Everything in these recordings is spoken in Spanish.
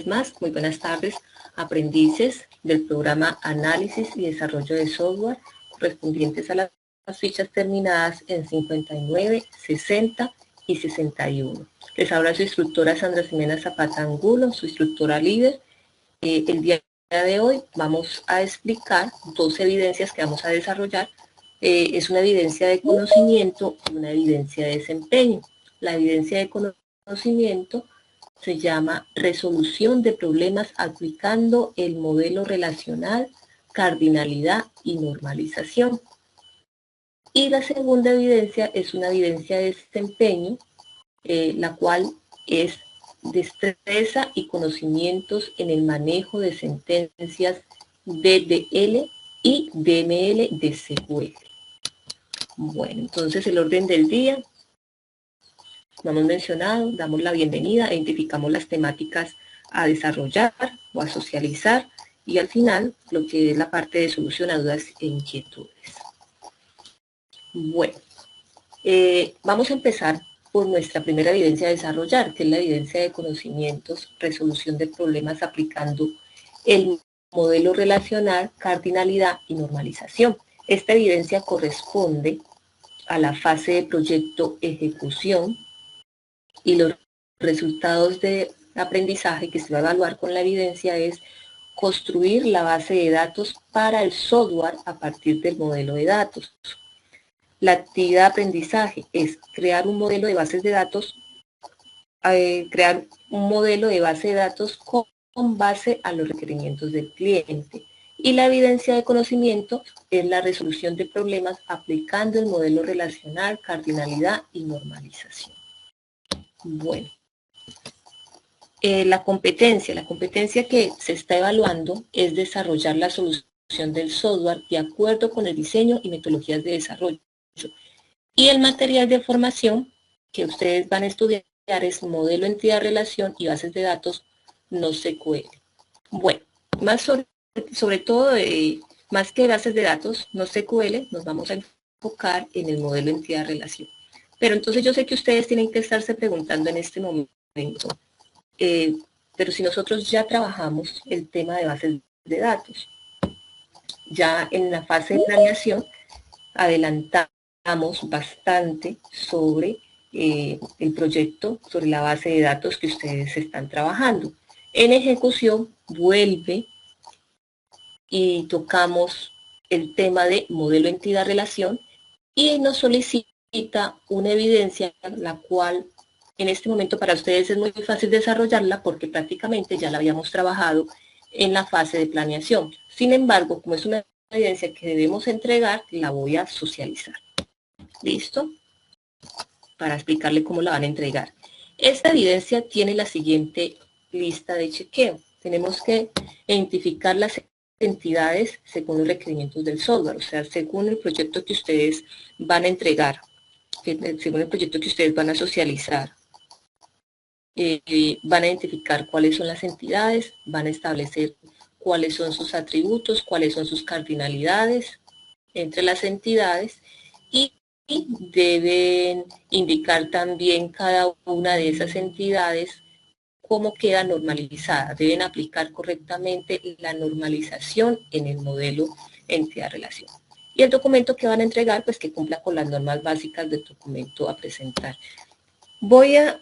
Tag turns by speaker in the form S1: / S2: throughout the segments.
S1: más, muy buenas tardes, aprendices del programa Análisis y Desarrollo de Software correspondientes a las fichas terminadas en 59, 60 y 61. Les habla su instructora Sandra Ximena Zapata Angulo, su instructora líder. El día de hoy vamos a explicar dos evidencias que vamos a desarrollar. Es una evidencia de conocimiento y una evidencia de desempeño. La evidencia de conocimiento se llama resolución de problemas aplicando el modelo relacional, cardinalidad y normalización. Y la segunda evidencia es una evidencia de desempeño, la cual es destreza y conocimientos en el manejo de sentencias DDL y DML de SQL. Bueno, entonces el orden del día, lo hemos mencionado, damos la bienvenida, identificamos las temáticas a desarrollar o a socializar y al final lo que es la parte de solución a dudas e inquietudes. Bueno, vamos a empezar por nuestra primera evidencia a desarrollar, que es la evidencia de conocimientos, resolución de problemas aplicando el modelo relacional, cardinalidad y normalización. Esta evidencia corresponde a la fase de proyecto ejecución y los resultados de aprendizaje que se va a evaluar con la evidencia es construir la base de datos para el software a partir del modelo de datos. La actividad de aprendizaje es crear un modelo de bases de datos, con base a los requerimientos del cliente. Y la evidencia de conocimiento es la resolución de problemas aplicando el modelo relacional, cardinalidad y normalización. Bueno, la competencia que se está evaluando es desarrollar la solución del software de acuerdo con el diseño y metodologías de desarrollo. Y el material de formación que ustedes van a estudiar es modelo, entidad, relación y bases de datos no SQL. Bueno, más sobre todo, más que bases de datos no SQL, nos vamos a enfocar en el modelo, entidad, relación. Pero entonces yo sé que ustedes tienen que estarse preguntando en este momento, pero si nosotros ya trabajamos el tema de bases de datos, ya en la fase de planeación adelantamos bastante sobre el proyecto, sobre la base de datos que ustedes están trabajando. En ejecución vuelve y tocamos el tema de modelo, entidad, relación y nos solicita una evidencia la cual en este momento para ustedes es muy fácil desarrollarla porque prácticamente ya la habíamos trabajado en la fase de planeación. Sin embargo, como es una evidencia que debemos entregar, la voy a socializar. ¿Listo? Para explicarle cómo la van a entregar. Esta evidencia tiene la siguiente lista de chequeo. Tenemos que identificar las entidades según los requerimientos del software, o sea, según el proyecto que ustedes van a entregar, según el proyecto que ustedes van a socializar. Van a identificar cuáles son las entidades, van a establecer cuáles son sus atributos, cuáles son sus cardinalidades entre las entidades y deben indicar también cada una de esas entidades cómo queda normalizada. Deben aplicar correctamente la normalización en el modelo entidad-relación. Y el documento que van a entregar, pues que cumpla con las normas básicas del documento a presentar. Voy a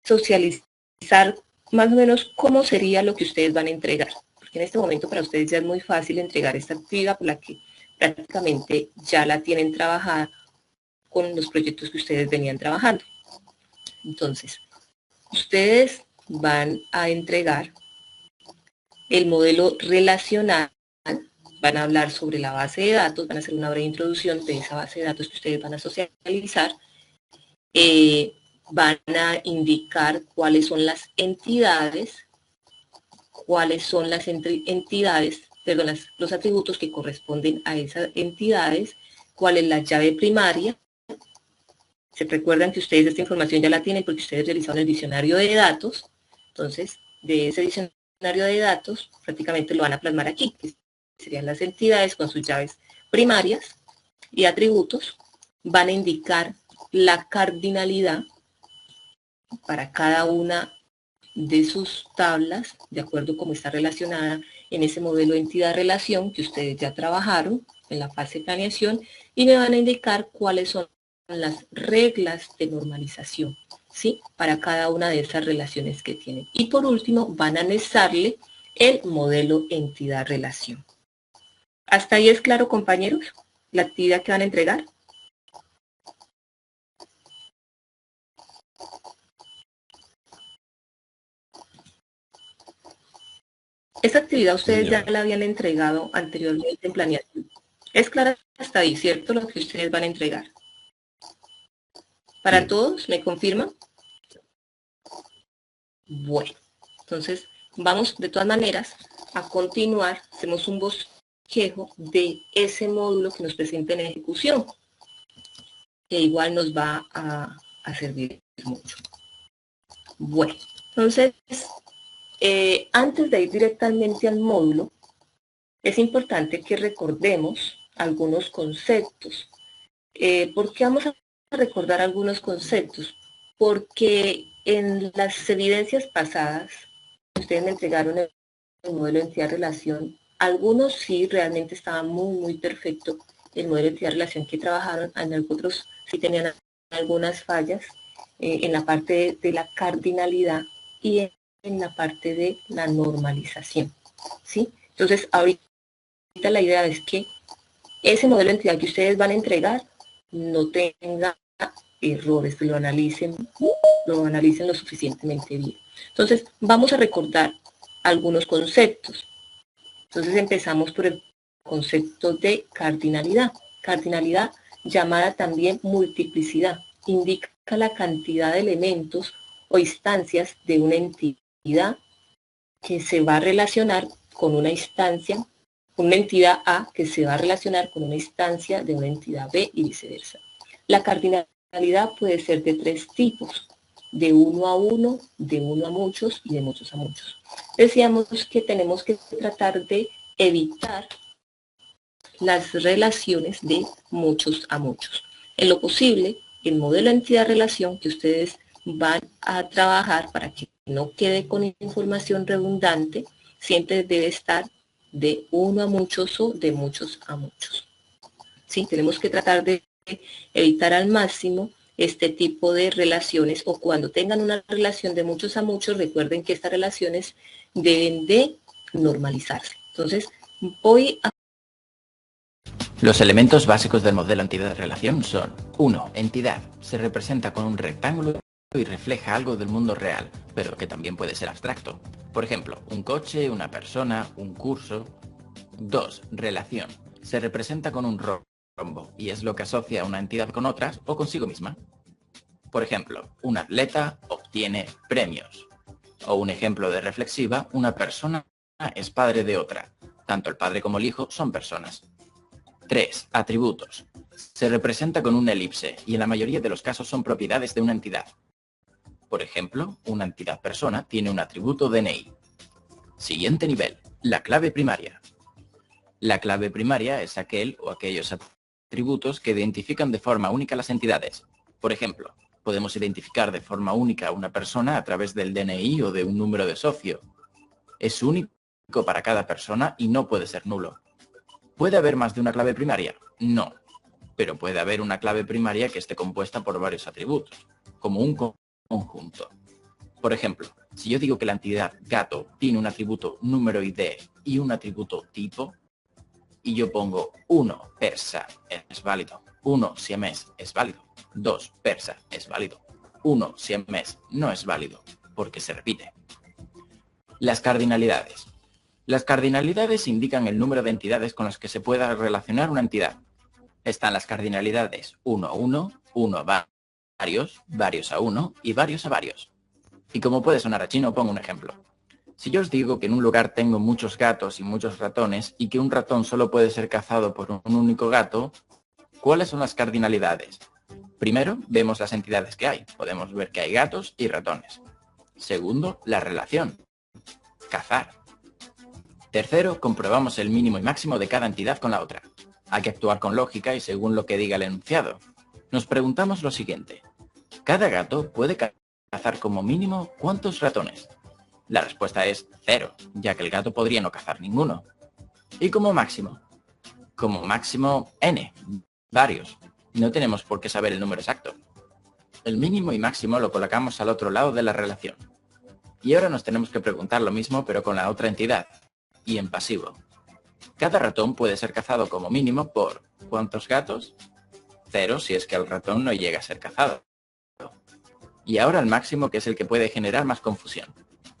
S1: socializar más o menos cómo sería lo que ustedes van a entregar. Porque en este momento para ustedes ya es muy fácil entregar esta actividad por la que prácticamente ya la tienen trabajada con los proyectos que ustedes venían trabajando. Entonces, ustedes van a entregar el modelo relacional, van a hablar sobre la base de datos, van a hacer una breve introducción de esa base de datos que ustedes van a socializar, van a indicar cuáles son las entidades, los atributos que corresponden a esas entidades, cuál es la llave primaria. Se recuerdan que ustedes esta información ya la tienen porque ustedes realizaron el diccionario de datos. Entonces, de ese diccionario de datos, prácticamente lo van a plasmar aquí, que serían las entidades con sus llaves primarias y atributos. Van a indicar la cardinalidad para cada una de sus tablas, de acuerdo a cómo está relacionada en ese modelo de entidad-relación que ustedes ya trabajaron en la fase de planeación, y me van a indicar cuáles son las reglas de normalización, ¿sí? Para cada una de esas relaciones que tienen. Y por último, van a anexarle el modelo entidad-relación. ¿Hasta ahí es claro, compañeros, la actividad que van a entregar? Esta actividad ustedes ya la habían entregado anteriormente en planeación. Es clara hasta ahí, ¿cierto? Lo que ustedes van a entregar. ¿Para todos? ¿Me confirman? Bueno, entonces vamos de todas maneras a continuar. Hacemos un bosquejo de ese módulo que nos presenta en ejecución, que igual nos va a servir mucho. Bueno, entonces, antes de ir directamente al módulo, es importante que recordemos algunos conceptos. ¿Por qué vamos a recordar algunos conceptos? Porque en las evidencias pasadas, ustedes me entregaron el modelo de entidad-relación, algunos sí realmente estaban muy perfecto el modelo de entidad-relación que trabajaron, en otros sí tenían algunas fallas en la parte de la cardinalidad y en la parte de la normalización, ¿sí? Entonces, ahorita la idea es que ese modelo de entidad que ustedes van a entregar no tenga errores, que lo analicen lo suficientemente bien. Entonces, vamos a recordar algunos conceptos. Entonces, empezamos por el concepto de cardinalidad. Cardinalidad, llamada también multiplicidad, indica la cantidad de elementos o instancias de una entidad que se va a relacionar con una instancia, una entidad A que se va a relacionar con una instancia de una entidad B y viceversa. La cardinalidad puede ser de tres tipos: de uno a uno, de uno a muchos y de muchos a muchos. Decíamos que tenemos que tratar de evitar las relaciones de muchos a muchos. En lo posible, el modelo de entidad-relación que ustedes van a trabajar para que no quede con información redundante, siempre debe estar de uno a muchos o de muchos a muchos. ¿Sí? Tenemos que tratar de evitar al máximo este tipo de relaciones, o cuando tengan una relación de muchos a muchos, recuerden que estas relaciones deben de normalizarse. Entonces, voy a...
S2: Los elementos básicos del modelo entidad-relación son: 1. Entidad. Se representa con un rectángulo y refleja algo del mundo real, pero que también puede ser abstracto. Por ejemplo, un coche, una persona, un curso. 2. Relación. Se representa con un rombo y es lo que asocia a una entidad con otras o consigo misma. Por ejemplo, un atleta obtiene premios. O un ejemplo de reflexiva: una persona es padre de otra. Tanto el padre como el hijo son personas. 3. Atributos. Se representa con una elipse y en la mayoría de los casos son propiedades de una entidad. Por ejemplo, una entidad persona tiene un atributo DNI. Siguiente nivel: la clave primaria. La clave primaria es aquel o aquellos atributos que identifican de forma única las entidades. Por ejemplo, podemos identificar de forma única a una persona a través del DNI o de un número de socio. Es único para cada persona y no puede ser nulo. ¿Puede haber más de una clave primaria? No, pero puede haber una clave primaria que esté compuesta por varios atributos, como un conjunto. Por ejemplo, si yo digo que la entidad gato tiene un atributo número ID y un atributo tipo, y yo pongo 1 persa es válido, 1 siamés es válido, 2 persa es válido, 1 siamés no es válido, porque se repite. Las cardinalidades. Las cardinalidades indican el número de entidades con las que se pueda relacionar una entidad. Están las cardinalidades 1 a 1, 1 a varios, varios a 1 y varios a varios. Y como puede sonar a chino, pongo un ejemplo. Si yo os digo que en un lugar tengo muchos gatos y muchos ratones y que un ratón solo puede ser cazado por un único gato, ¿cuáles son las cardinalidades? Primero, vemos las entidades que hay. Podemos ver que hay gatos y ratones. Segundo, la relación. Cazar. Tercero, comprobamos el mínimo y máximo de cada entidad con la otra. Hay que actuar con lógica y según lo que diga el enunciado. Nos preguntamos lo siguiente: ¿cada gato puede cazar como mínimo cuántos ratones? La respuesta es 0, ya que el gato podría no cazar ninguno. ¿Y como máximo? Como máximo n, varios. No tenemos por qué saber el número exacto. El mínimo y máximo lo colocamos al otro lado de la relación. Y ahora nos tenemos que preguntar lo mismo pero con la otra entidad, y en pasivo. Cada ratón puede ser cazado como mínimo por ¿cuántos gatos? 0 si es que el ratón no llega a ser cazado. Y ahora el máximo, que es el que puede generar más confusión.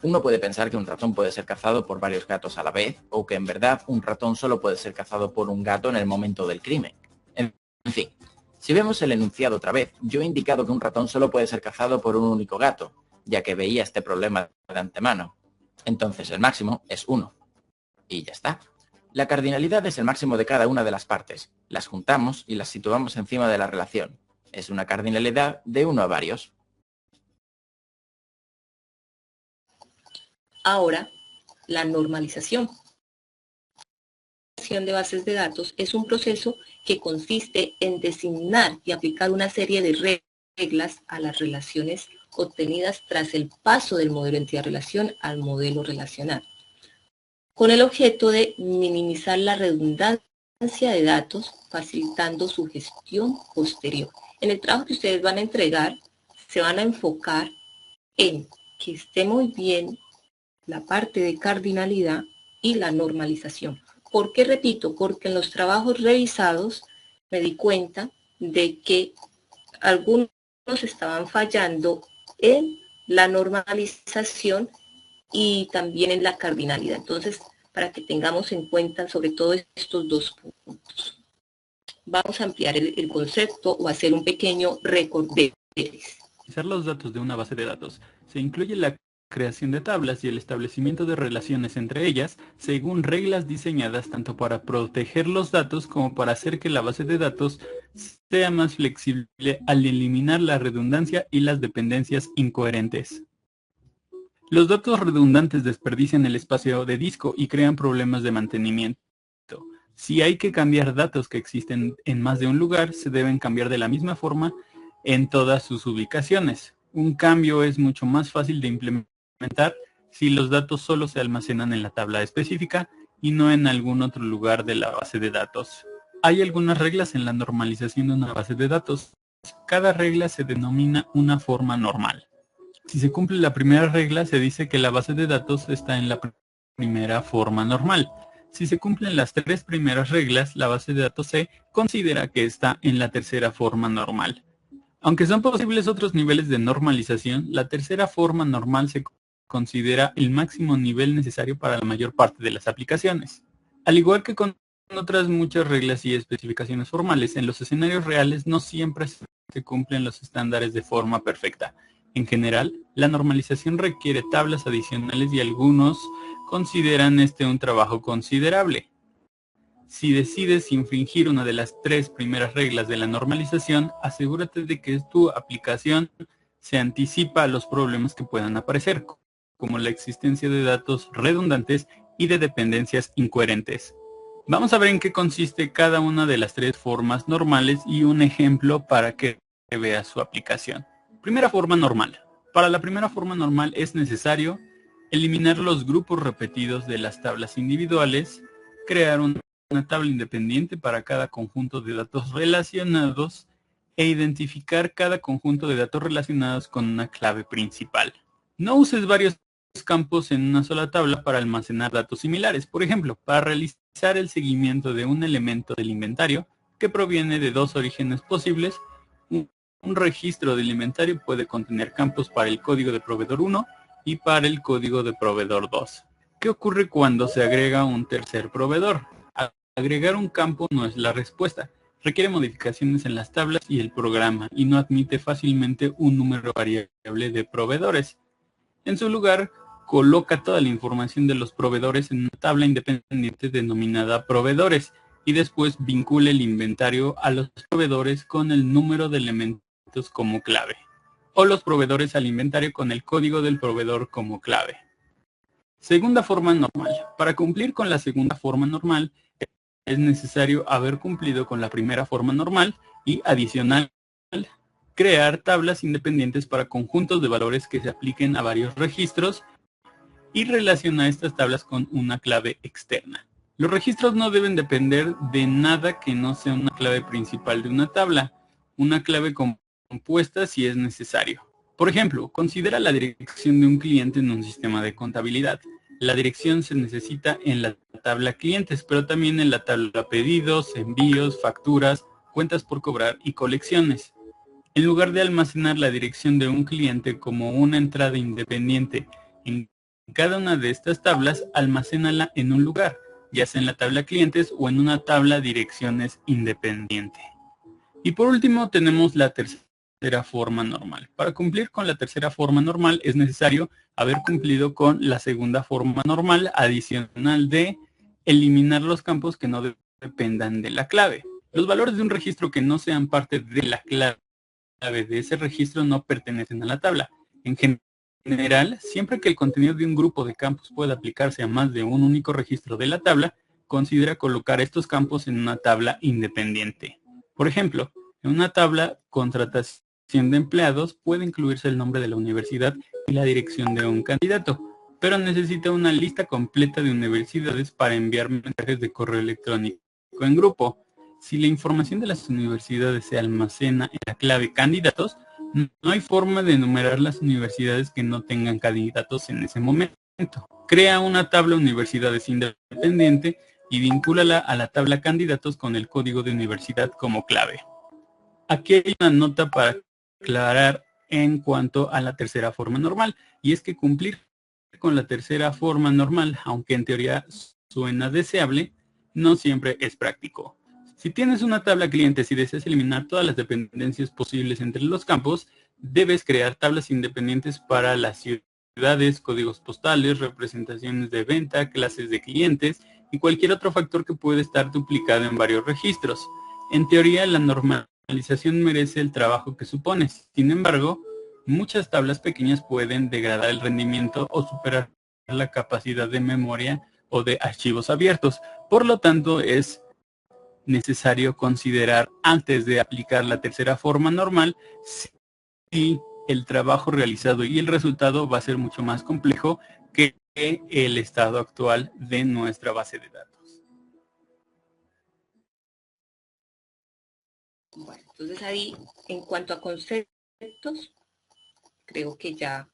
S2: Uno puede pensar que un ratón puede ser cazado por varios gatos a la vez, o que en verdad un ratón solo puede ser cazado por un gato en el momento del crimen. En fin, si vemos el enunciado otra vez, yo he indicado que un ratón solo puede ser cazado por un único gato, ya que veía este problema de antemano. Entonces el máximo es 1. Y ya está. La cardinalidad es el máximo de cada una de las partes. Las juntamos y las situamos encima de la relación. Es una cardinalidad de 1 a varios.
S1: Ahora, la normalización. La normalización de bases de datos es un proceso que consiste en designar y aplicar una serie de reglas a las relaciones obtenidas tras el paso del modelo entidad-relación al modelo relacional, con el objeto de minimizar la redundancia de datos, facilitando su gestión posterior. En el trabajo que ustedes van a entregar, se van a enfocar en que esté muy bien la parte de cardinalidad y la normalización. ¿Por qué repito? Porque en los trabajos revisados me di cuenta de que algunos estaban fallando en la normalización y también en la cardinalidad. Entonces, para que tengamos en cuenta sobre todo estos dos puntos. Vamos a ampliar el concepto o hacer un pequeño récord de
S3: los datos de una base de datos. Se incluye la creación de tablas y el establecimiento de relaciones entre ellas según reglas diseñadas tanto para proteger los datos como para hacer que la base de datos sea más flexible al eliminar la redundancia y las dependencias incoherentes. Los datos redundantes desperdician el espacio de disco y crean problemas de mantenimiento. Si hay que cambiar datos que existen en más de un lugar, se deben cambiar de la misma forma en todas sus ubicaciones. Un cambio es mucho más fácil de implementar si los datos solo se almacenan en la tabla específica y no en algún otro lugar de la base de datos. Hay algunas reglas en la normalización de una base de datos. Cada regla se denomina una forma normal. Si se cumple la primera regla, se dice que la base de datos está en la primera forma normal. Si se cumplen las 3 primeras reglas, la base de datos se considera que está en la tercera forma normal. Aunque son posibles otros niveles de normalización, la tercera forma normal se considera el máximo nivel necesario para la mayor parte de las aplicaciones. Al igual que con otras muchas reglas y especificaciones formales, en los escenarios reales no siempre se cumplen los estándares de forma perfecta. En general, la normalización requiere tablas adicionales y algunos consideran este un trabajo considerable. Si decides infringir una de las 3 primeras reglas de la normalización, asegúrate de que tu aplicación se anticipa a los problemas que puedan aparecer, como la existencia de datos redundantes y de dependencias incoherentes. Vamos a ver en qué consiste cada una de las 3 formas normales y un ejemplo para que veas su aplicación. Primera forma normal. Para la primera forma normal es necesario eliminar los grupos repetidos de las tablas individuales, crear una tabla independiente para cada conjunto de datos relacionados e identificar cada conjunto de datos relacionados con una clave principal. No uses varios campos en una sola tabla para almacenar datos similares. Por ejemplo, para realizar el seguimiento de un elemento del inventario que proviene de 2 orígenes posibles, un registro del inventario puede contener campos para el código de proveedor 1 y para el código de proveedor 2. ¿Qué ocurre cuando se agrega un tercer proveedor? Agregar un campo no es la respuesta. Requiere modificaciones en las tablas y el programa y no admite fácilmente un número variable de proveedores. En su lugar, coloca toda la información de los proveedores en una tabla independiente denominada proveedores y después vincula el inventario a los proveedores con el número de elementos como clave, o los proveedores al inventario con el código del proveedor como clave. Segunda forma normal. Para cumplir con la segunda forma normal, es necesario haber cumplido con la primera forma normal y, adicional, crear tablas independientes para conjuntos de valores que se apliquen a varios registros y relaciona estas tablas con una clave externa. Los registros no deben depender de nada que no sea una clave principal de una tabla, una clave compuesta si es necesario. Por ejemplo, considera la dirección de un cliente en un sistema de contabilidad. La dirección se necesita en la tabla clientes, pero también en la tabla pedidos, envíos, facturas, cuentas por cobrar y colecciones. En lugar de almacenar la dirección de un cliente como una entrada independiente en cada una de estas tablas, almacénala en un lugar, ya sea en la tabla clientes o en una tabla direcciones independiente. Y por último tenemos la tercera forma normal. Para cumplir con la tercera forma normal es necesario haber cumplido con la segunda forma normal adicional de eliminar los campos que no dependan de la clave. Los valores de un registro que no sean parte de la clave de ese registro no pertenecen a la tabla. En general, siempre que el contenido de un grupo de campos pueda aplicarse a más de un único registro de la tabla, considera colocar estos campos en una tabla independiente. Por ejemplo, en una tabla contratación de empleados puede incluirse el nombre de la universidad y la dirección de un candidato, pero necesita una lista completa de universidades para enviar mensajes de correo electrónico en grupo. Si la información de las universidades se almacena en la clave candidatos, no hay forma de enumerar las universidades que no tengan candidatos en ese momento. Crea una tabla universidades independiente y vincúlala a la tabla candidatos con el código de universidad como clave. Aquí hay una nota para aclarar en cuanto a la tercera forma normal, y es que cumplir con la tercera forma normal, aunque en teoría suena deseable, no siempre es práctico. Si tienes una tabla clientes y deseas eliminar todas las dependencias posibles entre los campos, debes crear tablas independientes para las ciudades, códigos postales, representaciones de venta, clases de clientes y cualquier otro factor que puede estar duplicado en varios registros. En teoría, la normalización merece el trabajo que supone. Sin embargo, muchas tablas pequeñas pueden degradar el rendimiento o superar la capacidad de memoria o de archivos abiertos. Por lo tanto, es necesario considerar antes de aplicar la tercera forma normal si el trabajo realizado y el resultado va a ser mucho más complejo que el estado actual de nuestra base de datos.
S1: Bueno, entonces ahí, en cuanto a conceptos, creo que ya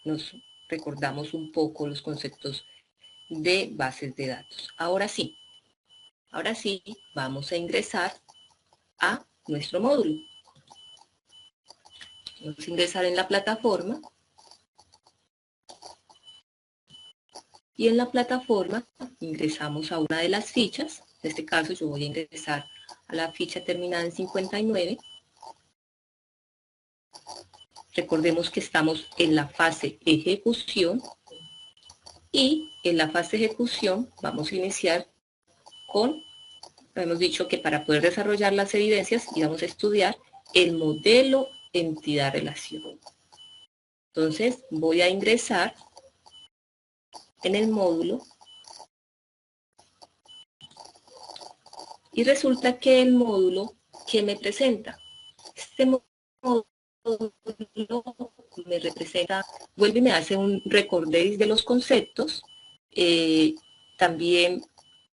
S1: nos recordamos un poco los conceptos de bases de datos. Ahora sí, vamos a ingresar a nuestro módulo. Vamos a ingresar en la plataforma. Y en la plataforma ingresamos a una de las fichas. En este caso yo voy a ingresar a la ficha terminada en 59. Recordemos que estamos en la fase ejecución. Y en la fase ejecución vamos a iniciar con, hemos dicho que para poder desarrollar las evidencias íbamos a estudiar el modelo entidad-relación. Entonces voy a ingresar en el módulo y resulta que el módulo que me presenta, este módulo me representa, vuelve y me hace un recordéis de los conceptos, también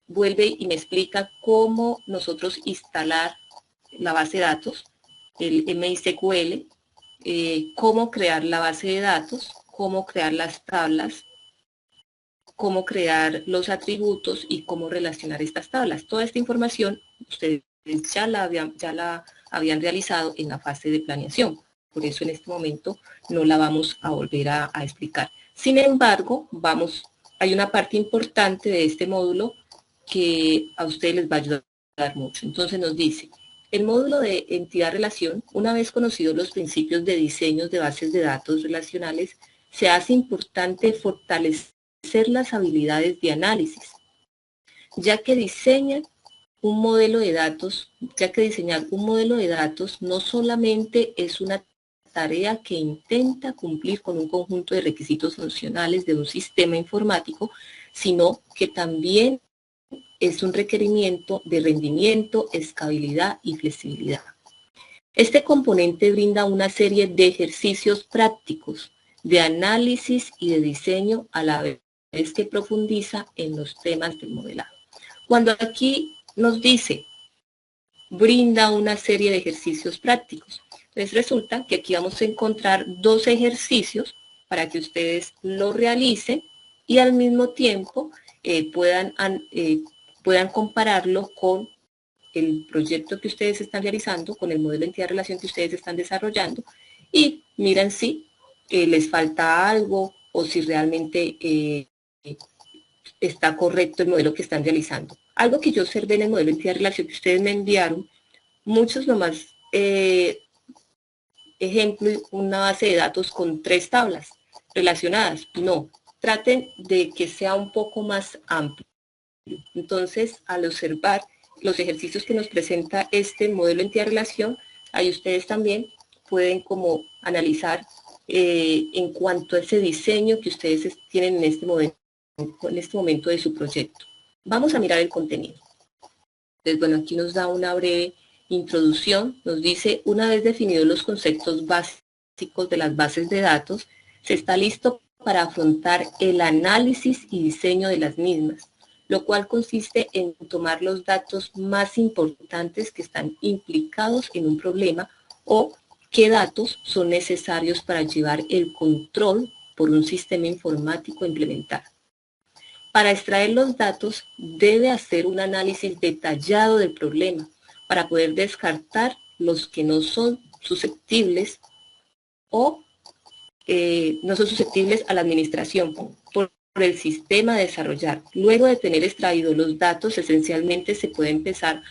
S1: vuelve y me explica cómo nosotros instalar la base de datos, el MySQL, cómo crear la base de datos, cómo crear las tablas, cómo crear los atributos y cómo relacionar estas tablas. Toda esta información ustedes ya la habían realizado en la fase de planeación. Por eso en este momento no la vamos a volver a explicar. Sin embargo, hay una parte importante de este módulo que a ustedes les va a ayudar mucho. Entonces nos dice, el módulo de entidad-relación, una vez conocidos los principios de diseños de bases de datos relacionales, se hace importante fortalecer las habilidades de análisis, ya que diseñar un modelo de datos no solamente es una tarea que intenta cumplir con un conjunto de requisitos funcionales de un sistema informático, sino que también es un requerimiento de rendimiento, escalabilidad y flexibilidad. Este componente brinda una serie de ejercicios prácticos de análisis y de diseño a la vez que profundiza en los temas del modelado. Cuando aquí nos dice, brinda una serie de ejercicios prácticos, entonces resulta que aquí vamos a encontrar 2 ejercicios para que ustedes lo realicen y al mismo tiempo puedan compararlo con el proyecto que ustedes están realizando, con el modelo de entidad-relación que ustedes están desarrollando, y miran si les falta algo o si realmente está correcto el modelo que están realizando. Algo que yo observé en el modelo de entidad-relación que ustedes me enviaron, muchos nomás, ejemplo, una base de datos con 3 tablas relacionadas. No, traten de que sea un poco más amplio. Entonces, al observar los ejercicios que nos presenta este modelo de entidad-relación, ahí ustedes también pueden como analizar en cuanto a ese diseño que ustedes tienen en este momento de su proyecto. Vamos a mirar el contenido. Entonces, bueno, aquí nos da una breve introducción. Nos dice, una vez definidos los conceptos básicos de las bases de datos, se está listo para afrontar el análisis y diseño de las mismas, lo cual consiste en tomar los datos más importantes que están implicados en un problema o qué datos son necesarios para llevar el control por un sistema informático a implementar. Para extraer los datos, debe hacer un análisis detallado del problema para poder descartar los que no son susceptibles o no son susceptibles a la administración por el sistema a desarrollar. Luego de tener extraídos los datos, esencialmente se puede empezar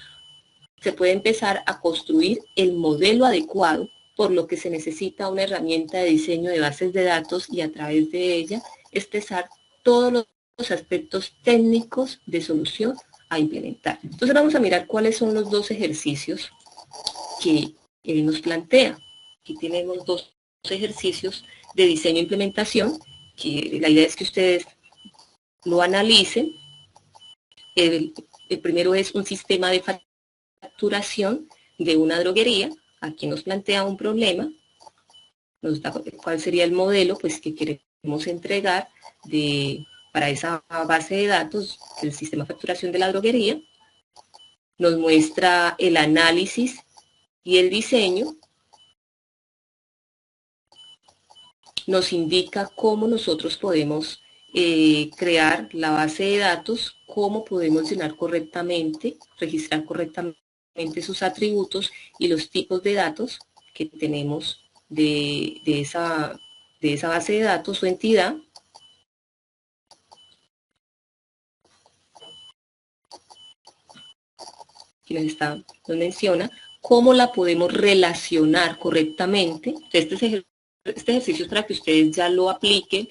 S1: a construir el modelo adecuado, por lo que se necesita una herramienta de diseño de bases de datos y a través de ella expresar todos los aspectos técnicos de solución a implementar. Entonces vamos a mirar cuáles son los 2 ejercicios que él nos plantea. Aquí tenemos 2 ejercicios de diseño e implementación, que la idea es que ustedes lo analicen. El primero es un sistema de facturación de una droguería. Aquí nos plantea un problema, nos da cuál sería el modelo pues, que queremos entregar para esa base de datos del sistema de facturación de la droguería. Nos muestra el análisis y el diseño. Nos indica cómo nosotros podemos crear la base de datos, cómo podemos llenar correctamente, registrar correctamente sus atributos y los tipos de datos que tenemos de esa base de datos o entidad. Aquí nos menciona cómo la podemos relacionar correctamente. Este ejercicio es para que ustedes ya lo apliquen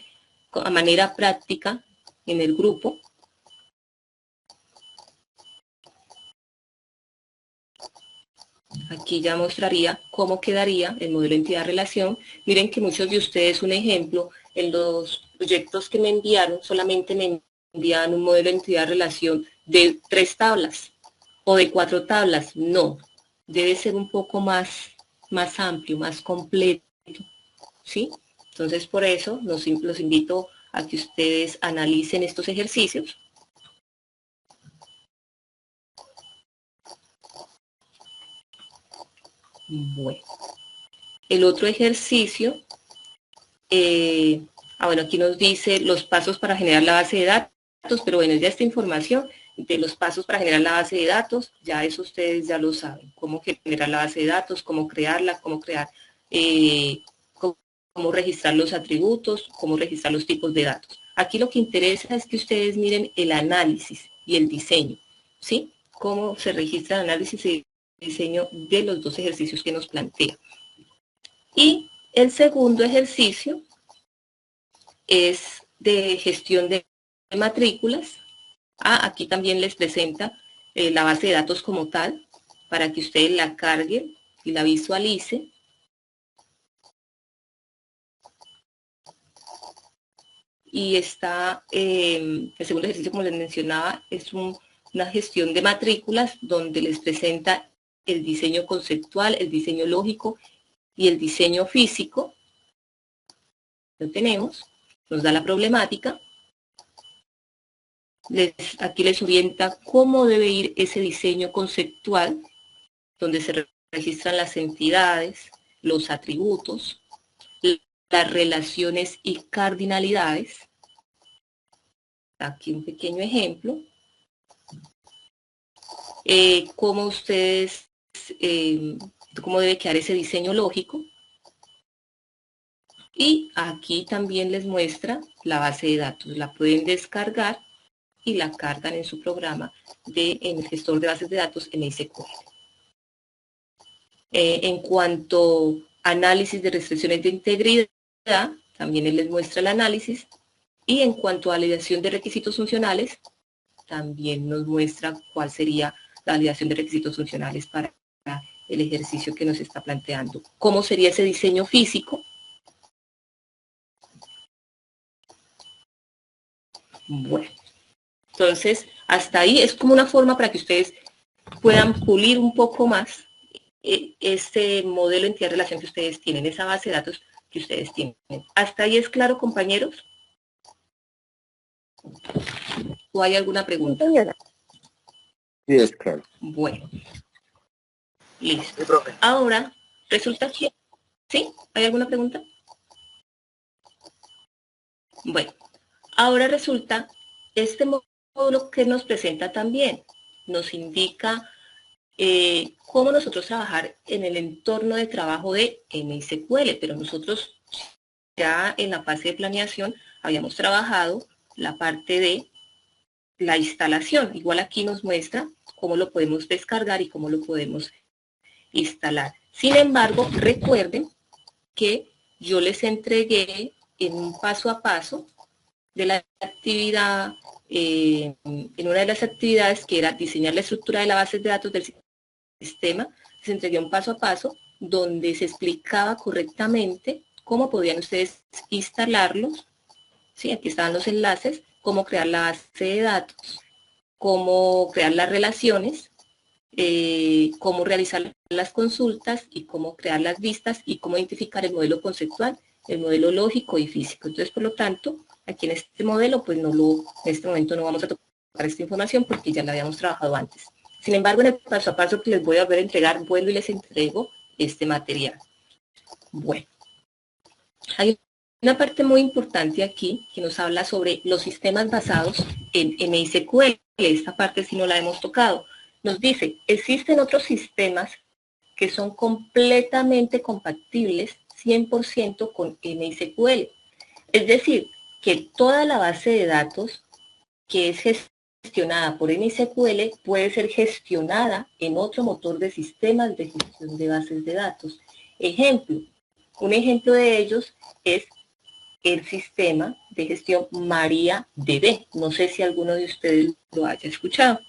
S1: a manera práctica en el grupo. Aquí ya mostraría cómo quedaría el modelo entidad-relación. Miren que muchos de ustedes, un ejemplo, en los proyectos que me enviaron, solamente me envían un modelo entidad-relación de 3 tablas o de 4 tablas. No, debe ser un poco más amplio, más completo, ¿sí? Entonces, por eso los invito a que ustedes analicen estos ejercicios. Bueno, el otro ejercicio, bueno, aquí nos dice los pasos para generar la base de datos, pero bueno, ya esta información de los pasos para generar la base de datos, ya eso ustedes ya lo saben, cómo generar la base de datos, cómo crearla, cómo registrar los atributos, cómo registrar los tipos de datos. Aquí lo que interesa es que ustedes miren el análisis y el diseño, ¿sí? Cómo se registra el análisis y diseño de los 2 ejercicios que nos plantea. Y el segundo ejercicio es de gestión de matrículas. Aquí también les presenta la base de datos como tal, para que ustedes la carguen y la visualicen. Y está, el segundo ejercicio, como les mencionaba, es una gestión de matrículas donde les presenta el diseño conceptual, el diseño lógico y el diseño físico. Lo tenemos, nos da la problemática. Aquí les orienta cómo debe ir ese diseño conceptual, donde se registran las entidades, los atributos, las relaciones y cardinalidades. Aquí un pequeño ejemplo. Cómo ustedes, cómo debe quedar ese diseño lógico. Y aquí también les muestra la base de datos. La pueden descargar y la cargan en su programa en el gestor de bases de datos en MySQL. En cuanto a análisis de restricciones de integridad, también él les muestra el análisis. Y en cuanto a validación de requisitos funcionales, también nos muestra cuál sería la validación de requisitos funcionales para el ejercicio que nos está planteando. ¿Cómo sería ese diseño físico? Bueno, entonces hasta ahí es como una forma para que ustedes puedan pulir un poco más este modelo de entidad-relación que ustedes tienen, esa base de datos que ustedes tienen. ¿Hasta ahí es claro, compañeros? ¿O hay alguna pregunta?
S4: Sí, es claro.
S1: Bueno, listo. Ahora, resulta que... ¿Sí? ¿Hay alguna pregunta? Bueno, ahora resulta, este módulo que nos presenta también nos indica cómo nosotros trabajar en el entorno de trabajo de MySQL, pero nosotros ya en la fase de planeación habíamos trabajado la parte de la instalación. Igual aquí nos muestra cómo lo podemos descargar y cómo lo podemos instalar. Sin embargo, recuerden que yo les entregué en un paso a paso de la actividad, en una de las actividades que era diseñar la estructura de la base de datos del sistema, les entregué un paso a paso donde se explicaba correctamente cómo podían ustedes instalarlos. ¿Sí? Aquí estaban los enlaces, cómo crear la base de datos, cómo crear las relaciones, cómo realizar las consultas y cómo crear las vistas y cómo identificar el modelo conceptual, el modelo lógico y físico. Entonces, por lo tanto, aquí en este modelo, pues en este momento no vamos a tocar esta información porque ya la habíamos trabajado antes. Sin embargo, en el paso a paso que les voy a volver a entregar, vuelvo y les entrego este material. Bueno, hay una parte muy importante aquí que nos habla sobre los sistemas basados en MySQL. Esta parte sí no la hemos tocado. Nos dice, existen otros sistemas que son completamente compatibles 100% con MySQL. Es decir, que toda la base de datos que es gestionada por MySQL puede ser gestionada en otro motor de sistemas de gestión de bases de datos. Ejemplo, un ejemplo de ellos es el sistema de gestión MariaDB. No sé si alguno de ustedes lo haya escuchado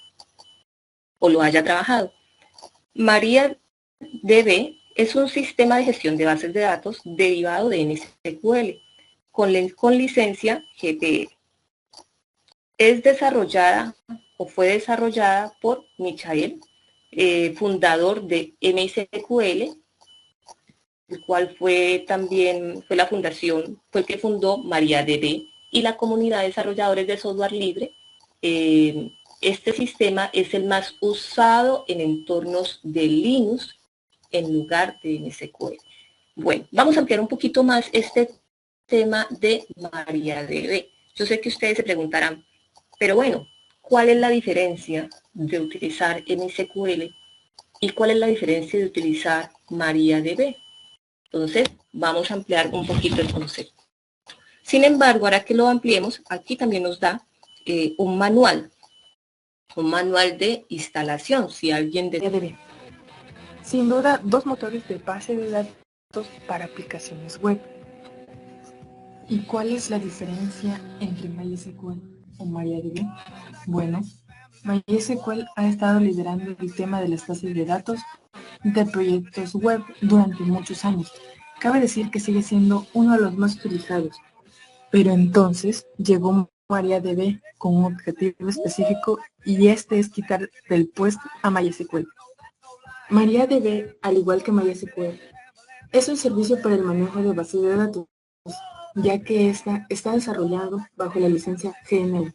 S1: o lo haya trabajado. MariaDB es un sistema de gestión de bases de datos derivado de MySQL con licencia GPL. Es desarrollada o fue desarrollada por Michael, fundador de MySQL, el cual fue la fundación, fue el que fundó MariaDB y la comunidad de desarrolladores de software libre. Este sistema es el más usado en entornos de Linux en lugar de MySQL. Bueno, vamos a ampliar un poquito más este tema de MariaDB. Yo sé que ustedes se preguntarán, pero bueno, ¿cuál es la diferencia de utilizar MySQL y cuál es la diferencia de utilizar MariaDB? Entonces, vamos a ampliar un poquito el concepto. Sin embargo, ahora que lo ampliemos, aquí también nos da un manual de instalación, si alguien
S5: MariaDB. Sin duda, dos motores de base de datos para aplicaciones web. ¿Y cuál es la diferencia entre MySQL o MariaDB? Bueno, MySQL ha estado liderando el tema de las bases de datos de proyectos web durante muchos años. Cabe decir que sigue siendo uno de los más utilizados. Pero entonces llegó MariaDB con un objetivo específico y este es quitar del puesto a MySQL. MariaDB, al igual que MySQL, es un servicio para el manejo de bases de datos. ya que esta está desarrollado bajo la licencia GNU.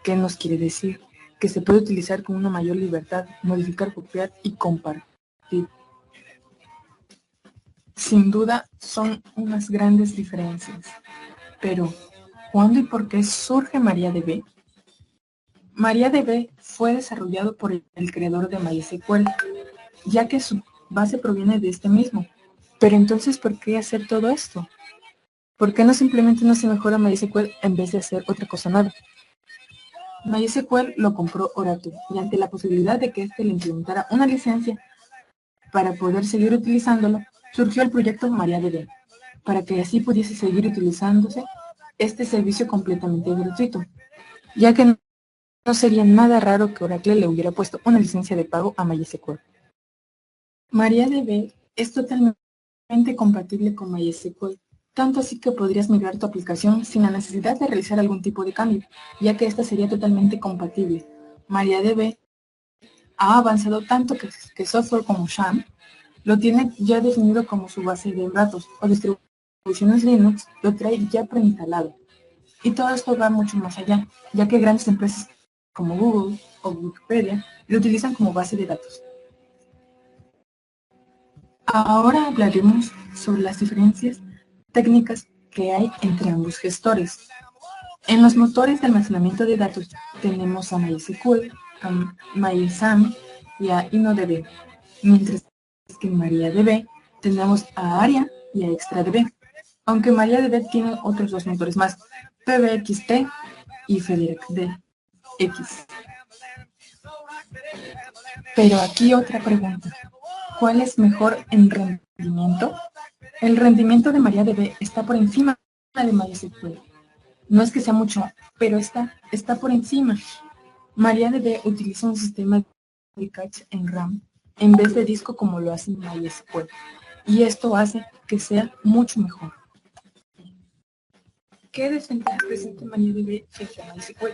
S5: ¿Qué nos quiere decir? Que se puede utilizar con una mayor libertad, modificar, copiar y compartir. Sin duda son unas grandes diferencias. Pero, ¿cuándo y por qué surge MariaDB? MariaDB fue desarrollado por el creador de MySQL, ya que su base proviene de este mismo. Pero entonces, ¿por qué hacer todo esto? ¿Por qué no simplemente no se mejora MySQL en vez de hacer otra cosa nueva? MySQL lo compró Oracle y ante la posibilidad de que éste le implementara una licencia para poder seguir utilizándolo, surgió el proyecto MariaDB, para que así pudiese seguir utilizándose este servicio completamente gratuito, ya que no sería nada raro que Oracle le hubiera puesto una licencia de pago a MySQL. MariaDB es totalmente compatible con MySQL, tanto así que podrías migrar tu aplicación sin la necesidad de realizar algún tipo de cambio, ya que esta sería totalmente compatible. MariaDB ha avanzado tanto que software como Sham lo tiene ya definido como su base de datos, o distribuciones Linux lo trae ya preinstalado. Y todo esto va mucho más allá, ya que grandes empresas como Google o Wikipedia lo utilizan como base de datos. Ahora hablaremos sobre las diferencias técnicas que hay entre ambos gestores. En los motores de almacenamiento de datos tenemos a MySQL, a MySAM y a InnoDB, mientras que en MariaDB tenemos a ARIA y a ExtraDB, aunque MariaDB tiene otros dos motores más, PBXT y FedericDX. Pero aquí otra pregunta. ¿Cuál es mejor en rendimiento? El rendimiento de MariaDB está por encima de MySQL. No es que sea mucho, pero está por encima. MariaDB utiliza un sistema de cache en RAM en vez de disco como lo hace MySQL. Y esto hace que sea mucho mejor. ¿Qué desventajas presenta MariaDB frente a MySQL?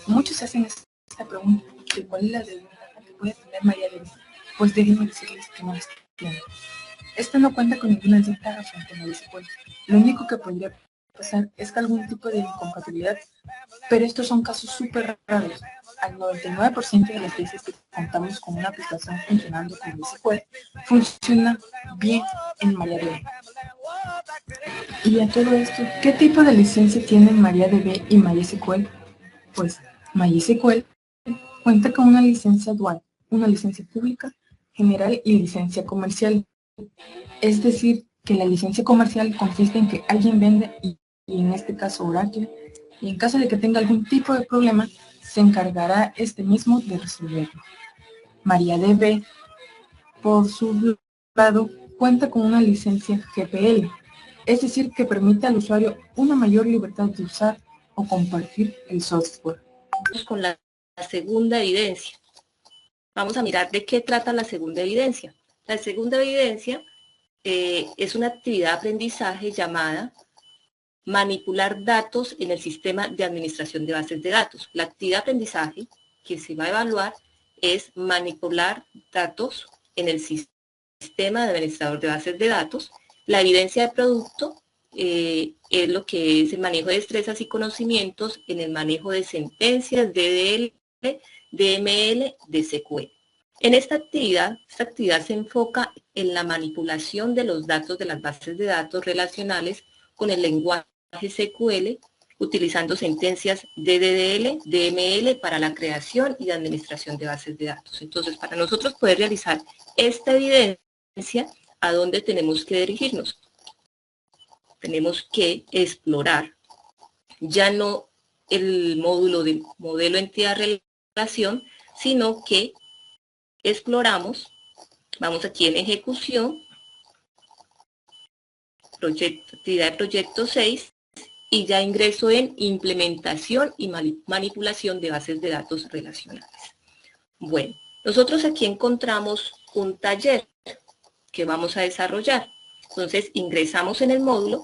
S5: Muchos hacen esta pregunta de cuál es la desventaja que puede tener MariaDB. Pues déjenme decirles que no las tiene. Esta no cuenta con ninguna desventaja frente a MySQL. Lo único que podría pasar es que algún tipo de incompatibilidad, pero estos son casos súper raros. Al 99% de las veces que contamos con una aplicación funcionando con MySQL, funciona bien en MariaDB. Y a todo esto, ¿qué tipo de licencia tienen MariaDB y MySQL? Pues MySQL cuenta con una licencia dual, una licencia pública, general y licencia comercial. Es decir, que la licencia comercial consiste en que alguien vende y en este caso Oracle, y en caso de que tenga algún tipo de problema, se encargará este mismo de resolverlo. MariaDB, por su lado, cuenta con una licencia GPL, es decir, que permite al usuario una mayor libertad de usar o compartir el software.
S1: Con la segunda evidencia. Vamos a mirar de qué trata la segunda evidencia. La segunda evidencia es una actividad de aprendizaje llamada manipular datos en el sistema de administración de bases de datos. La actividad de aprendizaje que se va a evaluar es manipular datos en el sistema de administrador de bases de datos. La evidencia de producto es lo que es el manejo de destrezas y conocimientos en el manejo de sentencias, DDL, DML, DSQL. En esta actividad se enfoca en la manipulación de los datos de las bases de datos relacionales con el lenguaje SQL, utilizando sentencias DDL, DML para la creación y administración de bases de datos. Entonces, para nosotros poder realizar esta evidencia, ¿a dónde tenemos que dirigirnos? Tenemos que explorar ya no el módulo de modelo entidad-relación, sino que exploramos, vamos aquí en ejecución, actividad de proyecto 6, y ya ingreso en implementación y manipulación de bases de datos relacionales. Bueno, nosotros aquí encontramos un taller que vamos a desarrollar. Entonces ingresamos en el módulo.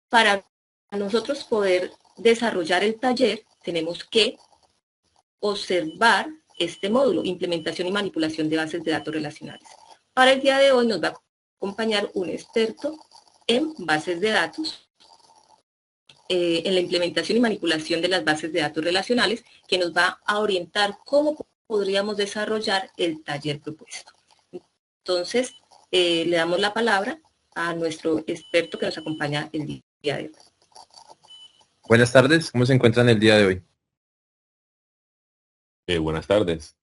S1: Para nosotros poder desarrollar el taller, tenemos que observar este módulo, implementación y manipulación de bases de datos relacionales. Para el día de hoy nos va a acompañar un experto en bases de datos, en la implementación y manipulación de las bases de datos relacionales, que nos va a orientar cómo podríamos desarrollar el taller propuesto. Entonces, le damos la palabra a nuestro experto que nos acompaña el día de hoy.
S6: Buenas tardes, ¿cómo se encuentran el día de hoy?
S7: Buenas tardes.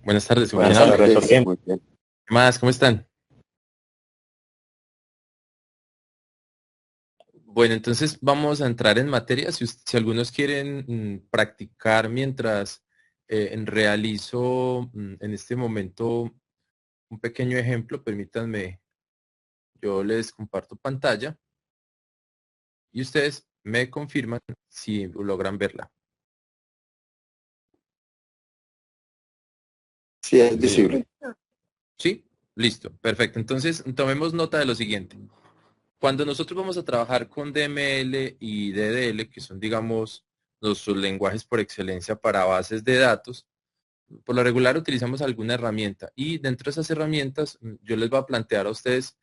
S6: Buenas tardes,
S4: Buenas
S6: ¿cómo
S4: tardes. Muy bien.
S6: ¿Qué más? ¿Cómo están? Bueno, entonces vamos a entrar en materia. Si algunos quieren practicar mientras realizo en este momento un pequeño ejemplo, permítanme, yo les comparto pantalla y ustedes me confirman si logran verla.
S4: Sí, es visible.
S6: ¿Sí? Listo, perfecto. Entonces, tomemos nota de lo siguiente. Cuando nosotros vamos a trabajar con DML y DDL, que son, digamos, los lenguajes por excelencia para bases de datos, por lo regular utilizamos alguna herramienta y dentro de esas herramientas yo les voy a plantear a ustedes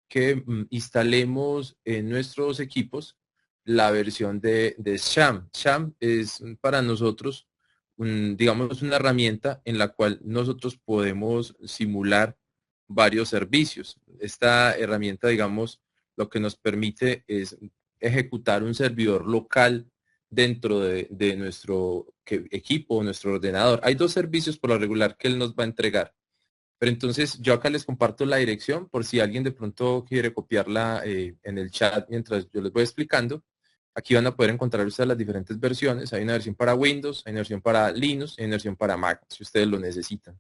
S6: que instalemos en nuestros equipos la versión de SHAM. SHAM es para nosotros, digamos, una herramienta en la cual nosotros podemos simular varios servicios. Esta herramienta, digamos, lo que nos permite es ejecutar un servidor local dentro de nuestro equipo, nuestro ordenador. Hay dos servicios por lo regular que él nos va a entregar. Pero entonces yo acá les comparto la dirección por si alguien de pronto quiere copiarla en el chat mientras yo les voy explicando. Aquí van a poder encontrar ustedes las diferentes versiones. Hay una versión para Windows, hay una versión para Linux, hay una versión para Mac, si ustedes lo necesitan.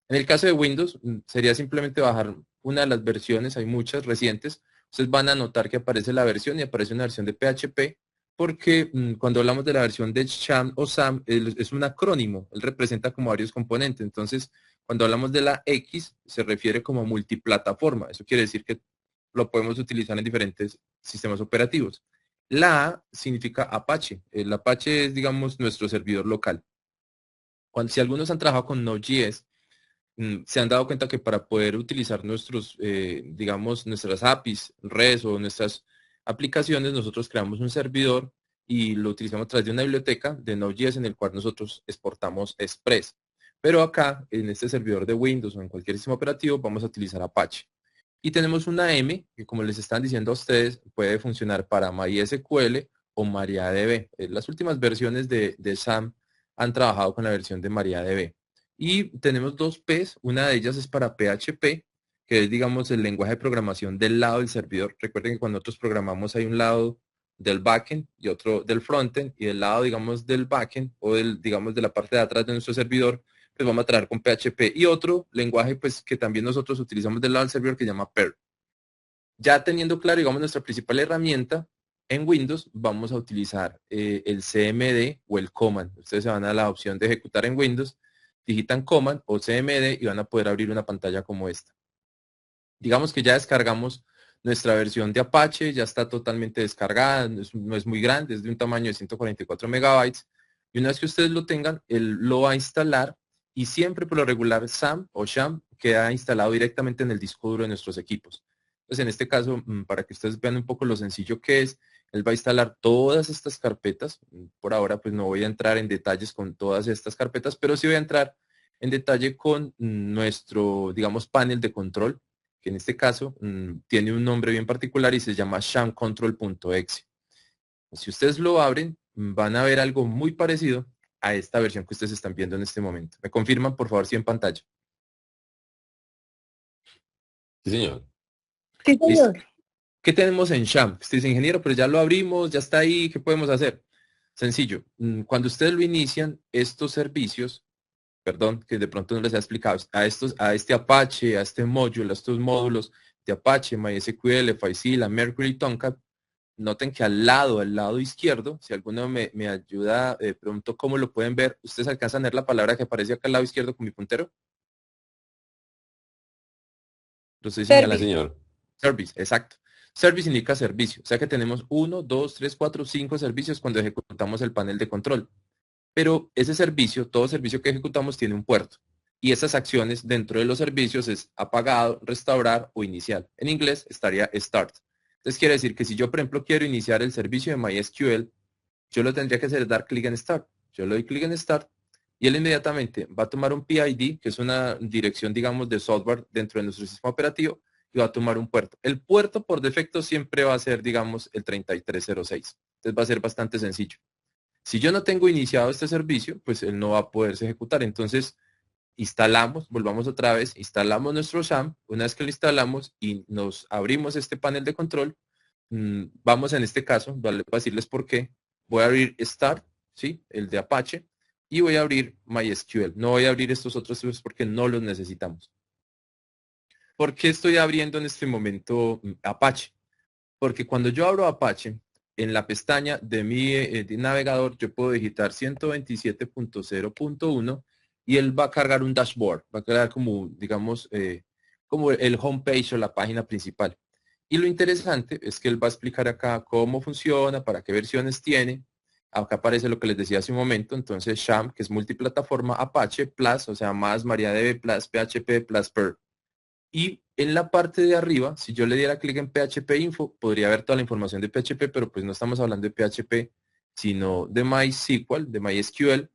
S6: En el caso de Windows, sería simplemente bajar una de las versiones, hay muchas recientes. Ustedes van a notar que aparece la versión y aparece una versión de PHP, porque cuando hablamos de la versión de SHAM o SAM, es un acrónimo, él representa como varios componentes. Entonces, cuando hablamos de la X, se refiere como multiplataforma. Eso quiere decir que lo podemos utilizar en diferentes sistemas operativos. La A significa Apache. El Apache es, digamos, nuestro servidor local. Si algunos han trabajado con Node.js, se han dado cuenta que para poder utilizar nuestros, digamos, nuestras APIs, REST o nuestras aplicaciones, nosotros creamos un servidor y lo utilizamos a través de una biblioteca de Node.js en el cual nosotros exportamos Express. Pero acá, en este servidor de Windows o en cualquier sistema operativo, vamos a utilizar Apache. Y tenemos una M, que como les están diciendo a ustedes, puede funcionar para MySQL o MariaDB. Las últimas versiones de SAM han trabajado con la versión de MariaDB. Y tenemos dos P's, una de ellas es para PHP, que es, digamos, el lenguaje de programación del lado del servidor. Recuerden que cuando nosotros programamos hay un lado del backend y otro del frontend, y del lado, digamos, del backend o del, digamos, de la parte de atrás de nuestro servidor, pues vamos a trabajar con PHP. Y otro lenguaje, pues, que también nosotros utilizamos del lado del servidor que se llama Perl. Ya teniendo claro, digamos, nuestra principal herramienta, en Windows vamos a utilizar el CMD o el command. Ustedes se van a la opción de ejecutar en Windows, digitan command o CMD y van a poder abrir una pantalla como esta. Digamos que ya descargamos nuestra versión de Apache, ya está totalmente descargada, no es muy grande, es de un tamaño de 144 megabytes. Y una vez que ustedes lo tengan, él lo va a instalar y siempre por lo regular SAM o SHAM queda instalado directamente en el disco duro de nuestros equipos. Entonces en este caso, para que ustedes vean un poco lo sencillo que es, él va a instalar todas estas carpetas. Por ahora pues no voy a entrar en detalles con todas estas carpetas, pero sí voy a entrar en detalle con nuestro, digamos, panel de control, que en este caso tiene un nombre bien particular y se llama shamcontrol.exe. Si ustedes lo abren, van a ver algo muy parecido a esta versión que ustedes están viendo en este momento. ¿Me confirman, por favor, si en pantalla?
S7: Sí, señor.
S5: Sí,
S6: Listo.
S5: señor.
S6: ¿Qué tenemos en Sham? Usted dice, ingeniero, pero ya lo abrimos, ya está ahí, ¿qué podemos hacer? Sencillo. Cuando ustedes lo inician, estos servicios, perdón, que de pronto no les he explicado, a este Apache, a este módulo, a estos módulos de Apache, MySQL, FileZilla, Mercury, Tomcat, noten que al lado izquierdo, si alguno me ayuda, de pronto, ¿cómo lo pueden ver? ¿Ustedes alcanzan a ver la palabra que aparece acá al lado izquierdo con mi puntero? Lo estoy
S7: Sí,
S6: señalando.
S7: señor.
S6: Service, exacto. Service indica servicio. O sea que tenemos 1, 2, 3, 4, 5 servicios cuando ejecutamos el panel de control. Pero ese servicio, todo servicio que ejecutamos tiene un puerto. Y esas acciones dentro de los servicios es apagado, restaurar o iniciar. En inglés estaría start. Entonces quiere decir que si yo, por ejemplo, quiero iniciar el servicio de MySQL, yo lo tendría que hacer es dar clic en Start. Yo le doy clic en Start y él inmediatamente va a tomar un PID, que es una dirección, digamos, de software dentro de nuestro sistema operativo, y va a tomar un puerto. El puerto por defecto siempre va a ser, digamos, el 3306. Entonces va a ser bastante sencillo. Si yo no tengo iniciado este servicio, pues él no va a poderse ejecutar. Entonces instalamos, volvamos otra vez, instalamos nuestro SAM. Una vez que lo instalamos y nos abrimos este panel de control, vamos en este caso, vale, para decirles por qué, voy a abrir Start, ¿sí? El de Apache, y voy a abrir MySQL. No voy a abrir estos otros tres porque no los necesitamos. ¿Por qué estoy abriendo en este momento Apache? Porque cuando yo abro Apache, en la pestaña de mi navegador, yo puedo digitar 127.0.1 y él va a cargar un dashboard, va a cargar como, digamos, como el homepage o la página principal. Y lo interesante es que él va a explicar acá cómo funciona, para qué versiones tiene. Acá aparece lo que les decía hace un momento, entonces SHAM, que es multiplataforma, Apache, Plus, o sea, más MariaDB, Plus, PHP, Plus, Perl. Y en la parte de arriba, si yo le diera clic en PHP Info, podría ver toda la información de PHP, pero pues no estamos hablando de PHP, sino de MySQL, de MySQL.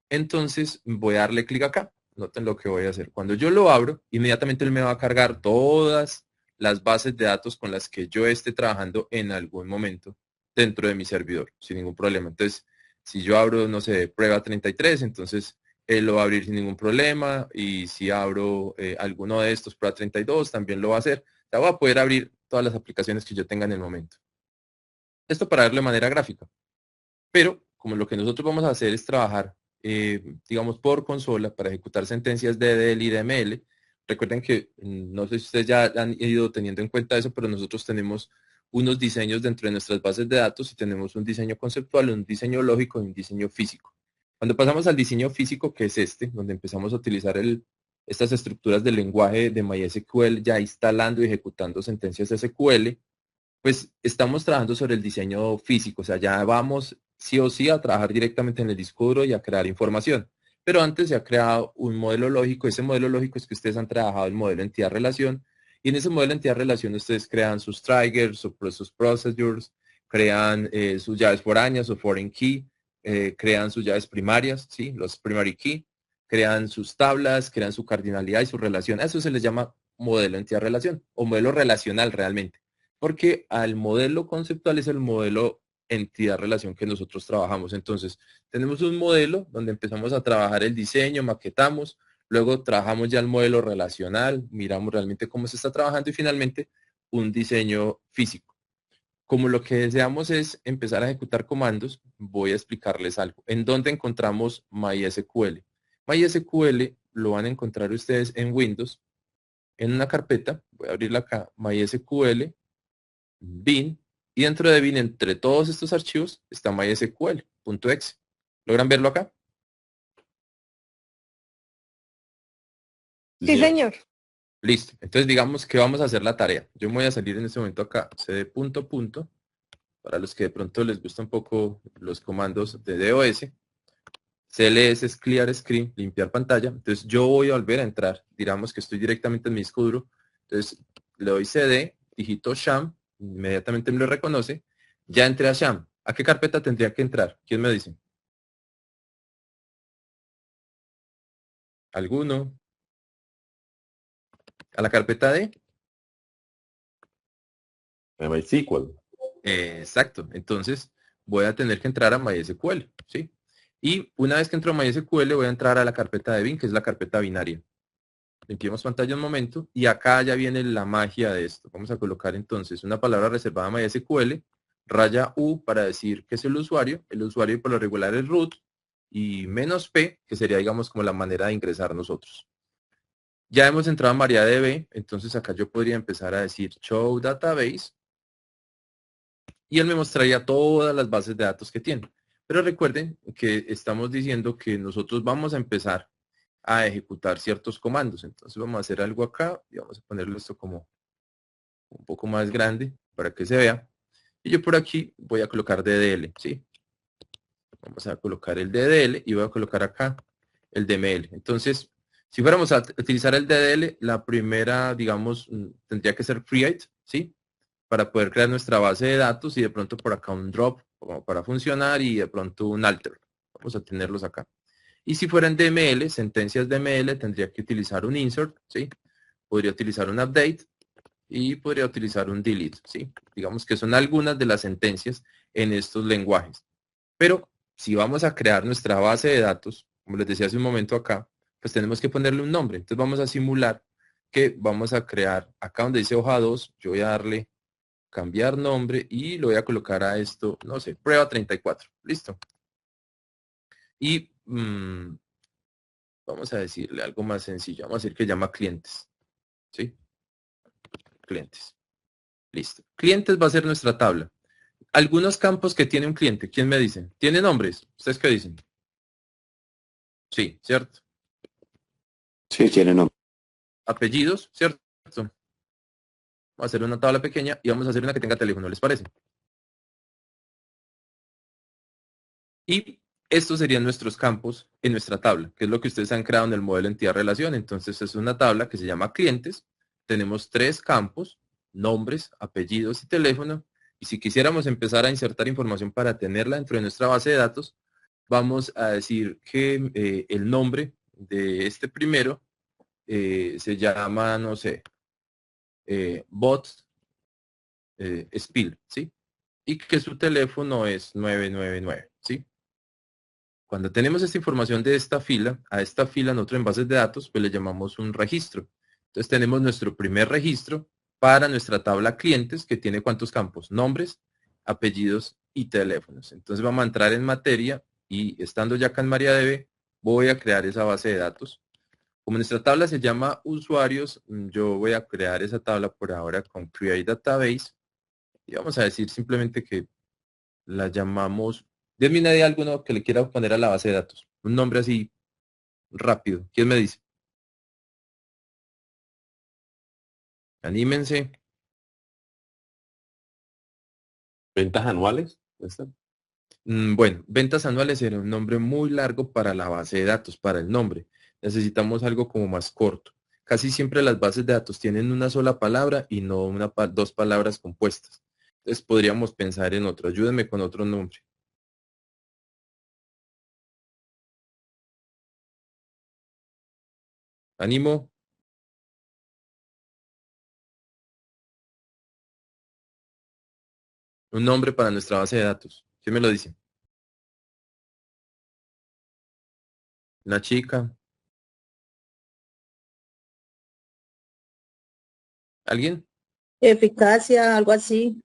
S6: Entonces voy a darle clic acá. Noten lo que voy a hacer. Cuando yo lo abro, inmediatamente él me va a cargar todas las bases de datos con las que yo esté trabajando en algún momento dentro de mi servidor, sin ningún problema. Entonces, si yo abro, no sé, prueba 33, entonces él lo va a abrir sin ningún problema. Y si abro alguno de estos, prueba 32, también lo va a hacer. O sea, voy a poder abrir todas las aplicaciones que yo tenga en el momento. Esto para verlo de manera gráfica. Pero como lo que nosotros vamos a hacer es trabajar, digamos, por consola para ejecutar sentencias de DDL y DML. Recuerden que, no sé si ustedes ya han ido teniendo en cuenta eso, pero nosotros tenemos unos diseños dentro de nuestras bases de datos y tenemos un diseño conceptual, un diseño lógico y un diseño físico. Cuando pasamos al diseño físico, que es este, donde empezamos a utilizar estas estructuras del lenguaje de MySQL, ya instalando y ejecutando sentencias SQL, pues estamos trabajando sobre el diseño físico, o sea, ya vamos sí o sí a trabajar directamente en el disco duro y a crear información. Pero antes se ha creado un modelo lógico. Ese modelo lógico es que ustedes han trabajado el modelo entidad-relación, y en ese modelo entidad-relación ustedes crean sus triggers, sus procedures, crean sus llaves foráneas o foreign key, crean sus llaves primarias, ¿sí? Los primary key, crean sus tablas, crean su cardinalidad y su relación. A eso se les llama modelo entidad-relación o modelo relacional realmente, porque al modelo conceptual es el modelo entidad-relación que nosotros trabajamos. Entonces, tenemos un modelo donde empezamos a trabajar el diseño, maquetamos, luego trabajamos ya el modelo relacional, miramos realmente cómo se está trabajando y finalmente un diseño físico. Como lo que deseamos es empezar a ejecutar comandos, voy a explicarles algo. ¿En dónde encontramos MySQL? MySQL lo van a encontrar ustedes en Windows, en una carpeta, voy a abrirla acá, MySQL, bin, y dentro de bin, entre todos estos archivos, está mysql.exe. ¿Logran verlo acá?
S5: Sí, señor.
S6: Listo. Entonces digamos que vamos a hacer la tarea. Yo me voy a salir en este momento acá, cd punto punto, para los que de pronto les gusta un poco los comandos de DOS. CLS es clear screen, limpiar pantalla. Entonces yo voy a volver a entrar. Digamos que estoy directamente en mi disco duro. Entonces le doy cd, digito sham, inmediatamente me lo reconoce. Ya entré a sham. ¿A qué carpeta tendría que entrar? ¿Quién me dice? ¿Alguno? ¿A la carpeta de?
S7: MySQL.
S6: Exacto. Entonces voy a tener que entrar a MySQL, ¿sí? Y una vez que entro a MySQL voy a entrar a la carpeta de bin, que es la carpeta binaria. Limpiemos pantalla un momento y acá ya viene la magia de esto. Vamos a colocar entonces una palabra reservada a MySQL, raya U para decir que es el usuario por lo regular es root, y menos P, que sería, digamos, como la manera de ingresar nosotros. Ya hemos entrado a MariaDB, entonces acá yo podría empezar a decir show database y él me mostraría todas las bases de datos que tiene. Pero recuerden que estamos diciendo que nosotros vamos a empezar a ejecutar ciertos comandos. Entonces vamos a hacer algo acá y vamos a ponerle esto como un poco más grande para que se vea. Y yo por aquí voy a colocar DDL, ¿sí? Vamos a colocar el DDL y voy a colocar acá el DML. Entonces, Si fuéramos a utilizar el DDL, la primera, digamos, tendría que ser create, ¿sí? Para poder crear nuestra base de datos y de pronto por acá un drop como para funcionar y de pronto un alter. Vamos a tenerlos acá. Y si fueran DML, sentencias DML, tendría que utilizar un insert, ¿sí? Podría utilizar un update y podría utilizar un delete, ¿sí? Digamos que son algunas de las sentencias en estos lenguajes. Pero si vamos a crear nuestra base de datos, como les decía hace un momento acá, pues tenemos que ponerle un nombre. Entonces vamos a simular que vamos a crear, acá donde dice hoja 2, yo voy a darle cambiar nombre y lo voy a colocar a esto, no sé, prueba 34. Listo. Y vamos a decirle algo más sencillo. Vamos a decir que llama clientes. ¿Sí? Clientes. Listo. Clientes va a ser nuestra tabla. Algunos campos que tiene un cliente, ¿quién me dice? ¿Tiene nombres? ¿Ustedes qué dicen? Sí, ¿cierto?
S4: Sí, tiene nombre.
S6: Apellidos, ¿cierto? Vamos a hacer una tabla pequeña y vamos a hacer una que tenga teléfono, ¿les parece? Y estos serían nuestros campos en nuestra tabla, que es lo que ustedes han creado en el modelo entidad-relación. Entonces es una tabla que se llama clientes. Tenemos 3 campos, nombres, apellidos y teléfono. Y si quisiéramos empezar a insertar información para tenerla dentro de nuestra base de datos, vamos a decir que el nombre de este primero se llama, no sé, bot spill, ¿sí? Y que su teléfono es 999, ¿sí? Cuando tenemos esta información de esta fila, a esta fila nosotros en bases de datos, pues le llamamos un registro. Entonces tenemos nuestro primer registro para nuestra tabla clientes, que tiene ¿cuántos campos? Nombres, apellidos y teléfonos. Entonces vamos a entrar en materia y estando ya acá en MariaDB, voy a crear esa base de datos. Como nuestra tabla se llama usuarios, yo voy a crear esa tabla por ahora con Create Database y vamos a decir simplemente que la llamamos. Denme una idea alguno que le quiera poner a la base de datos. Un nombre así rápido. ¿Quién me dice? Anímense.
S7: ¿Ventas anuales? ¿Esta?
S6: Bueno, ventas anuales era un nombre muy largo para la base de datos, para el nombre. Necesitamos algo como más corto. Casi siempre las bases de datos tienen una sola palabra y no dos palabras compuestas. Entonces podríamos pensar en otro. Ayúdenme con otro nombre. Ánimo. Un nombre para nuestra base de datos. ¿Quién me lo dice? Una chica. ¿Alguien?
S8: Eficacia, algo así.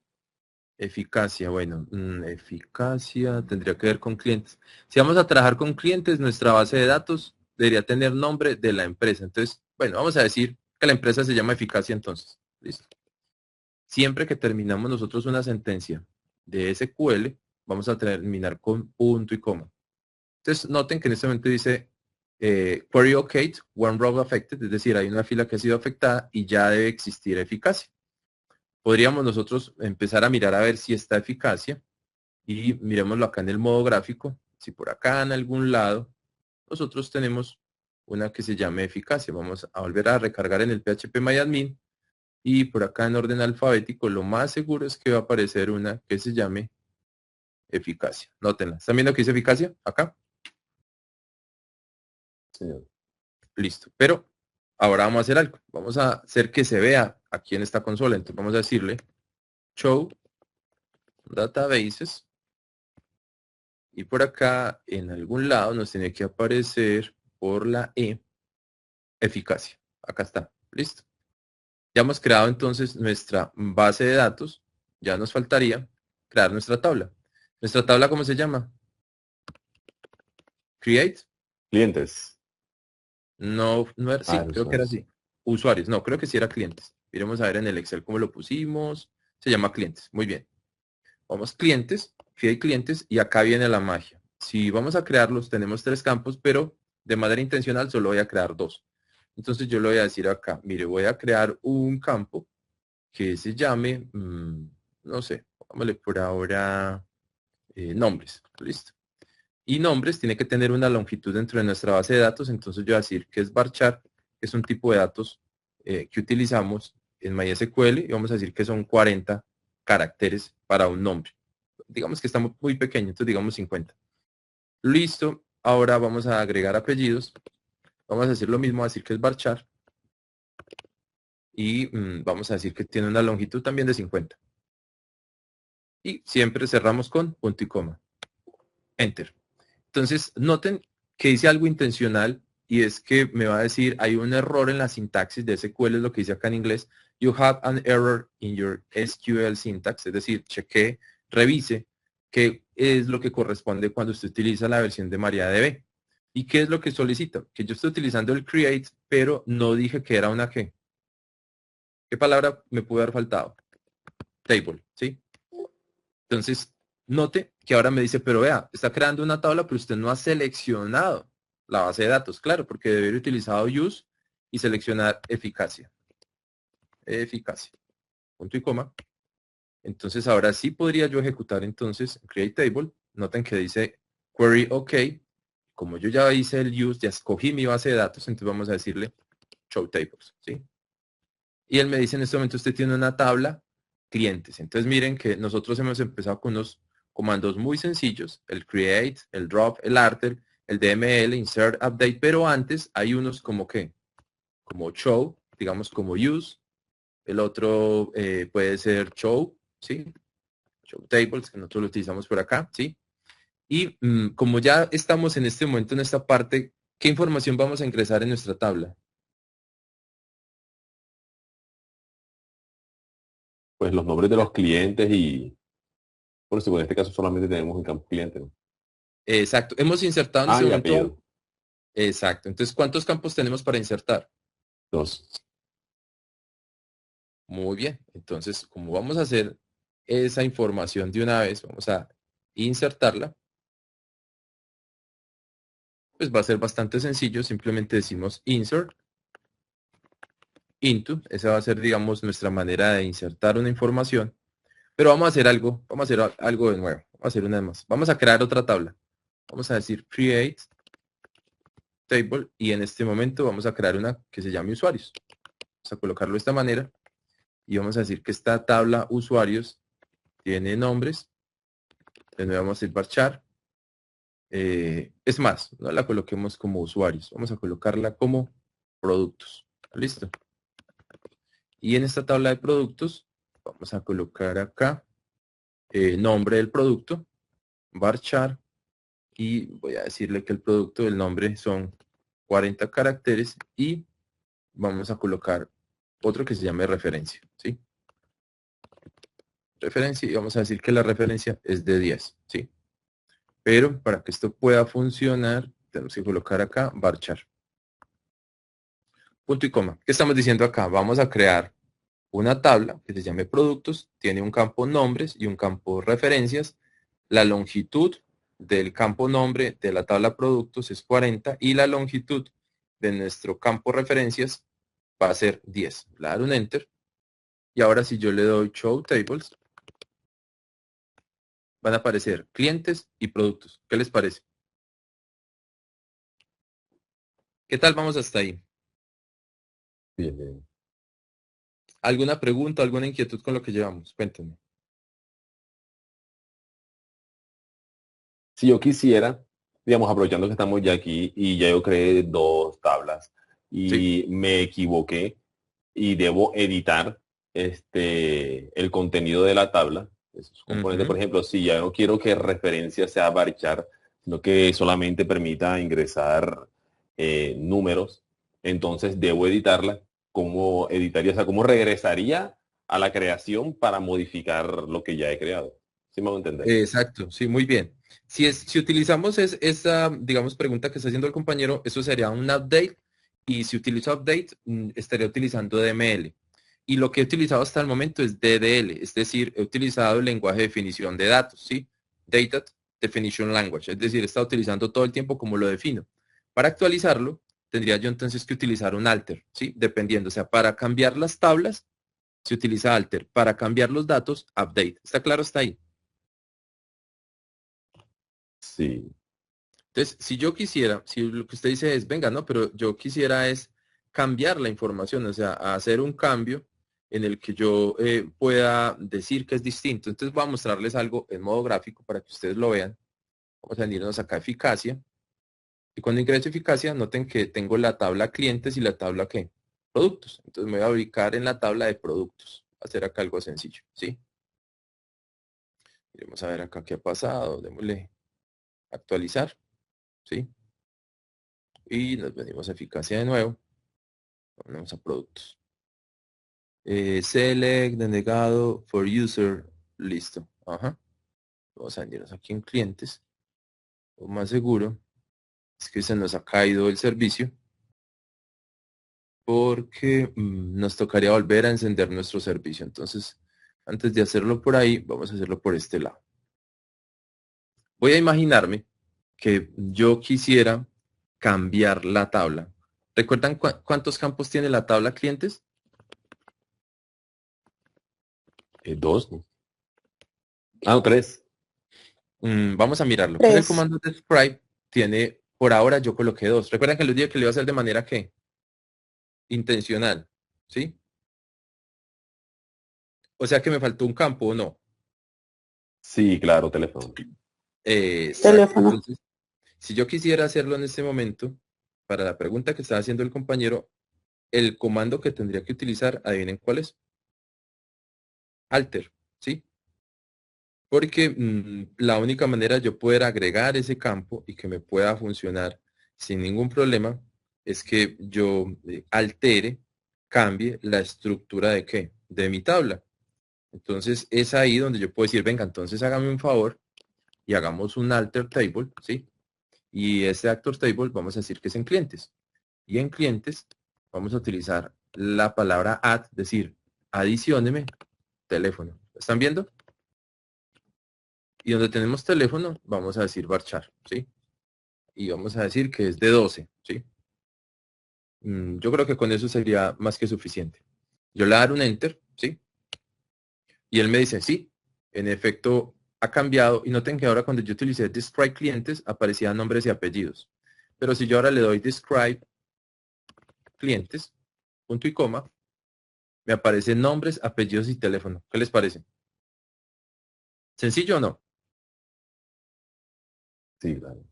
S6: Eficacia, bueno, eficacia tendría que ver con clientes. Si vamos a trabajar con clientes, nuestra base de datos debería tener nombre de la empresa. Entonces, bueno, vamos a decir que la empresa se llama Eficacia entonces. Listo. Siempre que terminamos nosotros una sentencia de SQL, vamos a terminar con punto y coma. Entonces, noten que en este momento dice query locate, one row affected, es decir, hay una fila que ha sido afectada y ya debe existir eficacia. Podríamos nosotros empezar a mirar a ver si está eficacia y miremoslo acá en el modo gráfico. Si por acá en algún lado nosotros tenemos una que se llame eficacia. Vamos a volver a recargar en el phpMyAdmin y por acá en orden alfabético lo más seguro es que va a aparecer una que se llame eficacia. Nótenla. ¿Están viendo que dice eficacia? Acá.
S7: Señor.
S6: Listo. Pero ahora vamos a hacer algo. Vamos a hacer que se vea aquí en esta consola. Entonces vamos a decirle show databases. Y por acá, en algún lado, nos tiene que aparecer por la E, eficacia. Acá está. Listo. Ya hemos creado entonces nuestra base de datos. Ya nos faltaría crear nuestra tabla. ¿Nuestra tabla cómo se llama? Create.
S7: Clientes.
S6: No, no era, sí,
S7: Los
S6: creo que era
S7: usuarios.
S6: así. Usuarios, no, creo que sí era clientes. Iremos a ver en el Excel cómo lo pusimos. Se llama clientes. Muy bien. Vamos clientes, create clientes y acá viene la magia. Si vamos a crearlos, tenemos 3 campos, pero de manera intencional solo voy a crear 2. Entonces yo le voy a decir acá, mire, voy a crear un campo que se llame, no sé, pongámosle por ahora nombres. Listo. Y nombres tiene que tener una longitud dentro de nuestra base de datos, entonces yo voy a decir que es varchar, que es un tipo de datos que utilizamos en MySQL, y vamos a decir que son 40 caracteres para un nombre. Digamos que está muy pequeño, entonces digamos 50. Listo, ahora vamos a agregar apellidos. Vamos a decir lo mismo, a decir que es varchar. Y vamos a decir que tiene una longitud también de 50. Y siempre cerramos con punto y coma. Enter. Entonces, noten que hice algo intencional y es que me va a decir, hay un error en la sintaxis de SQL, es lo que dice acá en inglés. You have an error in your SQL syntax, es decir, cheque, revise qué es lo que corresponde cuando usted utiliza la versión de MariaDB. ¿Y qué es lo que solicita? Que yo estoy utilizando el create, pero no dije que era una qué. ¿Qué palabra me pudo haber faltado? Table, ¿sí? Entonces, note que ahora me dice, pero vea, está creando una tabla, pero usted no ha seleccionado la base de datos. Claro, porque debe haber utilizado use y seleccionar eficacia. Eficacia. Punto y coma. Entonces, ahora sí podría yo ejecutar entonces create table. Noten que dice query OK. Como yo ya hice el use, ya escogí mi base de datos, entonces vamos a decirle show tables, ¿sí? Y él me dice en este momento usted tiene una tabla clientes. Entonces miren que nosotros hemos empezado con unos comandos muy sencillos, el create, el drop, el alter, el DML, insert, update, pero antes hay unos como que, como show, digamos como use, el otro puede ser show, ¿sí? Show tables, que nosotros lo utilizamos por acá, ¿sí? Y como ya estamos en este momento en esta parte, ¿qué información vamos a ingresar en nuestra tabla?
S7: Pues los nombres de los clientes y, por eso en este caso solamente tenemos un campo cliente, ¿no?
S6: Exacto, hemos insertado en
S7: Ah,
S6: este
S7: y
S6: momento.
S7: apellido.
S6: Exacto, entonces, ¿cuántos campos tenemos para insertar?
S7: 2.
S6: Muy bien, entonces, como vamos a hacer esa información de una vez, vamos a insertarla, pues va a ser bastante sencillo, simplemente decimos insert into, esa va a ser, digamos, nuestra manera de insertar una información, pero vamos a hacer algo de nuevo, vamos a hacer una vez más, vamos a crear otra tabla, vamos a decir create table y en este momento vamos a crear una que se llame usuarios, vamos a colocarlo de esta manera y vamos a decir que esta tabla usuarios tiene nombres, de nuevo vamos a ir varchar. Es más, no la coloquemos como usuarios, vamos a colocarla como productos. Listo. Y en esta tabla de productos vamos a colocar acá nombre del producto, varchar, y voy a decirle que el producto del nombre son 40 caracteres y vamos a colocar otro que se llame referencia, ¿sí? Referencia, y vamos a decir que la referencia es de 10, ¿sí? Pero para que esto pueda funcionar, tenemos que colocar acá varchar. Punto y coma. ¿Qué estamos diciendo acá? Vamos a crear una tabla que se llame productos, tiene un campo nombres y un campo referencias. La longitud del campo nombre de la tabla productos es 40 y la longitud de nuestro campo referencias va a ser 10. Le dar un enter. Y ahora si yo le doy show tables, van a aparecer clientes y productos. ¿Qué les parece? ¿Qué tal vamos hasta ahí?
S7: Bien, bien.
S6: ¿Alguna pregunta, alguna inquietud con lo que llevamos? Cuéntenme.
S7: Si yo quisiera, digamos, aprovechando que estamos ya aquí y ya yo creé 2 tablas
S6: Sí.
S7: y me equivoqué y debo editar el contenido de la tabla, esos componentes, por ejemplo, si ya no quiero que referencia sea varchar, sino que solamente permita ingresar números, entonces debo editarla. ¿Cómo editaría? O sea, ¿cómo regresaría a la creación para modificar lo que ya he creado? ¿Sí me hago entender?
S6: Exacto, sí, muy bien. Si utilizamos esa, digamos, pregunta que está haciendo el compañero, eso sería un update. Y si utilizo update, estaría utilizando DML. Y lo que he utilizado hasta el momento es DDL, es decir, he utilizado el lenguaje de definición de datos, ¿sí? Data Definition Language, es decir, he estado utilizando todo el tiempo como lo defino. Para actualizarlo, tendría yo entonces que utilizar un alter, ¿sí? Dependiendo, o sea, para cambiar las tablas, se utiliza alter. Para cambiar los datos, update. ¿Está claro hasta ahí?
S7: Sí.
S6: Entonces, si yo quisiera, si lo que usted dice es, venga, no, pero yo quisiera es cambiar la información, o sea, hacer un cambio en el que yo pueda decir que es distinto. Entonces voy a mostrarles algo en modo gráfico para que ustedes lo vean. Vamos a venirnos acá a eficacia. Y cuando ingreso a eficacia, noten que tengo la tabla clientes y la tabla ¿qué? Productos. Entonces me voy a ubicar en la tabla de productos. Hacer acá algo sencillo, ¿sí? Vamos a ver acá qué ha pasado. Démosle actualizar, ¿sí? Y nos venimos a eficacia de nuevo. Vamos a productos. Select, denegado, for user, listo. Ajá. Vamos a venirnos aquí en clientes. Lo más seguro es que se nos ha caído el servicio porque nos tocaría volver a encender nuestro servicio. Entonces, antes de hacerlo por ahí, vamos a hacerlo por este lado. Voy a imaginarme que yo quisiera cambiar la tabla. ¿Recuerdan cuántos campos tiene la tabla clientes?
S7: 2, ¿no? Ah, no, 3.
S6: Vamos a mirarlo. Con el
S8: 3.
S6: comando describe tiene, por ahora yo coloqué 2. Recuerdan que les dije que lo iba a hacer de manera que intencional, ¿sí? O sea que me faltó un campo o no.
S7: Sí, claro, teléfono.
S6: Exacto.
S8: Teléfono.
S6: Entonces, si yo quisiera hacerlo en este momento, para la pregunta que estaba haciendo el compañero, el comando que tendría que utilizar, adivinen cuál es. Alter, ¿sí? Porque la única manera de yo poder agregar ese campo y que me pueda funcionar sin ningún problema es que yo altere, cambie la estructura de qué, de mi tabla. Entonces es ahí donde yo puedo decir, venga, entonces hágame un favor y hagamos un alter table, ¿sí? Y ese alter table vamos a decir que es en clientes. Y en clientes vamos a utilizar la palabra add, decir, adicióneme teléfono. ¿Están viendo? Y donde tenemos teléfono, vamos a decir varchar, ¿sí? Y vamos a decir que es de 12, ¿sí? Yo creo que con eso sería más que suficiente. Yo le daré un enter, ¿sí? Y él me dice, sí, en efecto ha cambiado. Y noten que ahora cuando yo utilicé describe clientes, aparecían nombres y apellidos. Pero si yo ahora le doy describe clientes, punto y coma, me aparecen nombres, apellidos y teléfono. ¿Qué les parece? ¿Sencillo o no?
S7: Sí, claro.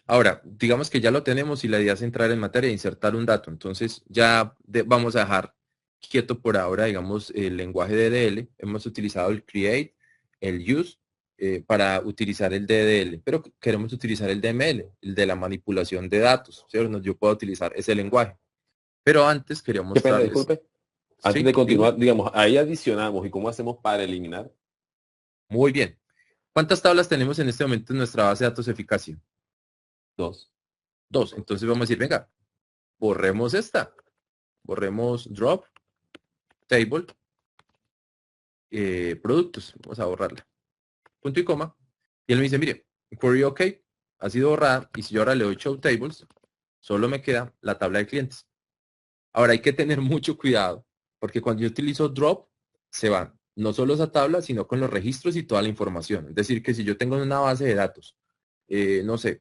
S6: Ahora, digamos que ya lo tenemos y la idea es entrar en materia e insertar un dato. Entonces ya vamos a dejar quieto por ahora, digamos, el lenguaje DDL. Hemos utilizado el create, el use, para utilizar el DDL, pero queremos utilizar el DML, el de la manipulación de datos, ¿cierto? Yo puedo utilizar ese lenguaje. Pero antes quería
S7: Qué pena,
S6: mostrarles.
S7: disculpe. Antes
S6: Sí,
S7: de
S6: digo,
S7: continuar, digamos, ahí adicionamos y cómo hacemos para eliminar.
S6: muy bien. ¿Cuántas tablas tenemos en este momento en nuestra base de datos eficacia?
S7: 2.
S6: 2. Entonces vamos a decir, venga, borremos esta. Borremos drop, table, productos. Vamos a borrarla. Punto y coma. Y él me dice, mire, query OK ha sido borrada. Y si yo ahora le doy show tables, solo me queda la tabla de clientes. Ahora hay que tener mucho cuidado, porque cuando yo utilizo drop, se van no solo esa tabla, sino con los registros y toda la información. Es decir, que si yo tengo una base de datos, no sé,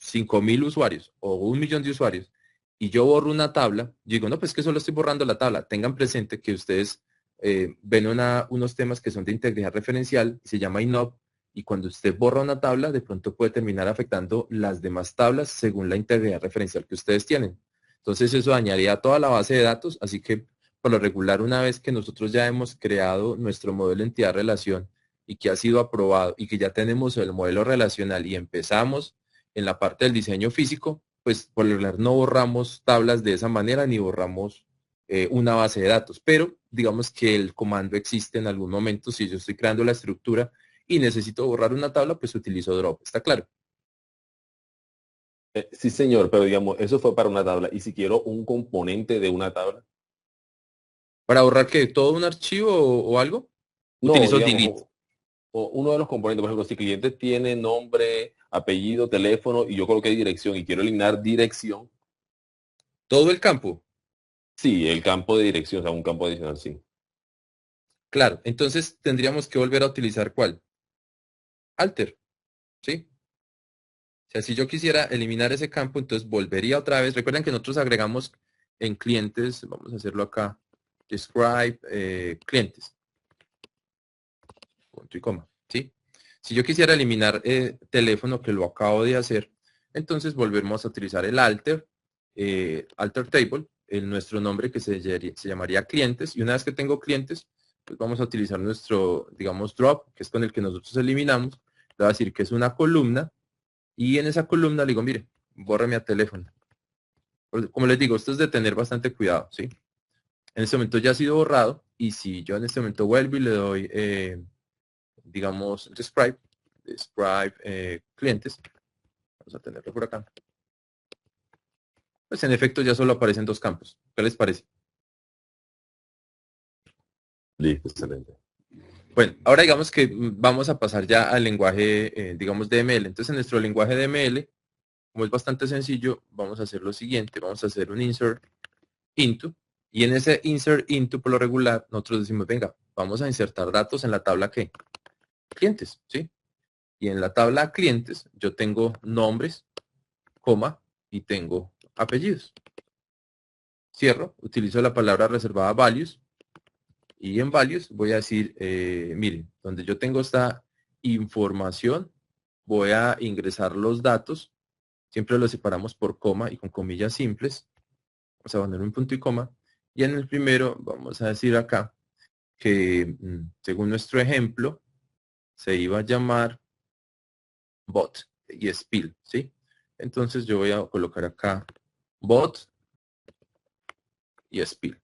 S6: 5.000 usuarios o 1.000.000 de usuarios, y yo borro una tabla, yo digo, no, pues que solo estoy borrando la tabla. Tengan presente que ustedes ven unos temas que son de integridad referencial, se llama INOP, y cuando usted borra una tabla, de pronto puede terminar afectando las demás tablas según la integridad referencial que ustedes tienen. Entonces eso dañaría toda la base de datos, así que por lo regular, una vez que nosotros ya hemos creado nuestro modelo entidad-relación y que ha sido aprobado y que ya tenemos el modelo relacional y empezamos en la parte del diseño físico, pues por lo regular no borramos tablas de esa manera ni borramos una base de datos, pero digamos que el comando existe en algún momento. Si yo estoy creando la estructura y necesito borrar una tabla, pues utilizo drop. ¿Está claro?
S7: Sí, señor, pero digamos, eso fue para una tabla. ¿Y si quiero un componente de una tabla?
S6: ¿Para borrar qué? ¿Todo un archivo o algo?
S7: No,
S6: Utilizo
S7: digamos,
S6: delete.
S7: o uno de los componentes, por ejemplo, si el cliente tiene nombre, apellido, teléfono y yo coloqué dirección y quiero eliminar dirección,
S6: Todo el campo.
S7: sí, el campo de dirección, o sea, un campo adicional, sí.
S6: Claro, entonces tendríamos que volver a utilizar ¿cuál? Alter, ¿sí? O sea, si yo quisiera eliminar ese campo, entonces volvería otra vez. Recuerden que nosotros agregamos en clientes, vamos a hacerlo acá, describe clientes, punto y coma, ¿sí? Si yo quisiera eliminar teléfono, que lo acabo de hacer, entonces volvemos a utilizar el alter table, nuestro nombre que se llamaría clientes, y una vez que tengo clientes, pues vamos a utilizar nuestro, digamos, drop, que es con el que nosotros eliminamos. Le voy a decir que es una columna, y en esa columna le digo, mire, bórreme a teléfono. Como les digo, esto es de tener bastante cuidado, ¿sí? En este momento ya ha sido borrado, y si yo en este momento vuelvo y le doy, digamos, describe clientes, vamos a tenerlo por acá, pues en efecto ya solo aparecen dos campos. ¿Qué les parece?
S7: Listo, excelente.
S6: Bueno, ahora digamos que vamos a pasar ya al lenguaje, digamos, DML. Entonces, en nuestro lenguaje DML, como es bastante sencillo, vamos a hacer lo siguiente. Vamos a hacer un insert into. Y en ese insert into, por lo regular, nosotros decimos, venga, vamos a insertar datos en la tabla ¿qué? Clientes, ¿sí? Y en la tabla clientes, yo tengo nombres, coma, y tengo apellidos. Cierro, utilizo la palabra reservada values. Y en values voy a decir, miren, donde yo tengo esta información, voy a ingresar los datos. Siempre los separamos por coma y con comillas simples. Vamos a poner un punto y coma. Y en el primero vamos a decir acá que según nuestro ejemplo se iba a llamar bot y spill, ¿sí? Entonces yo voy a colocar acá bot y spill.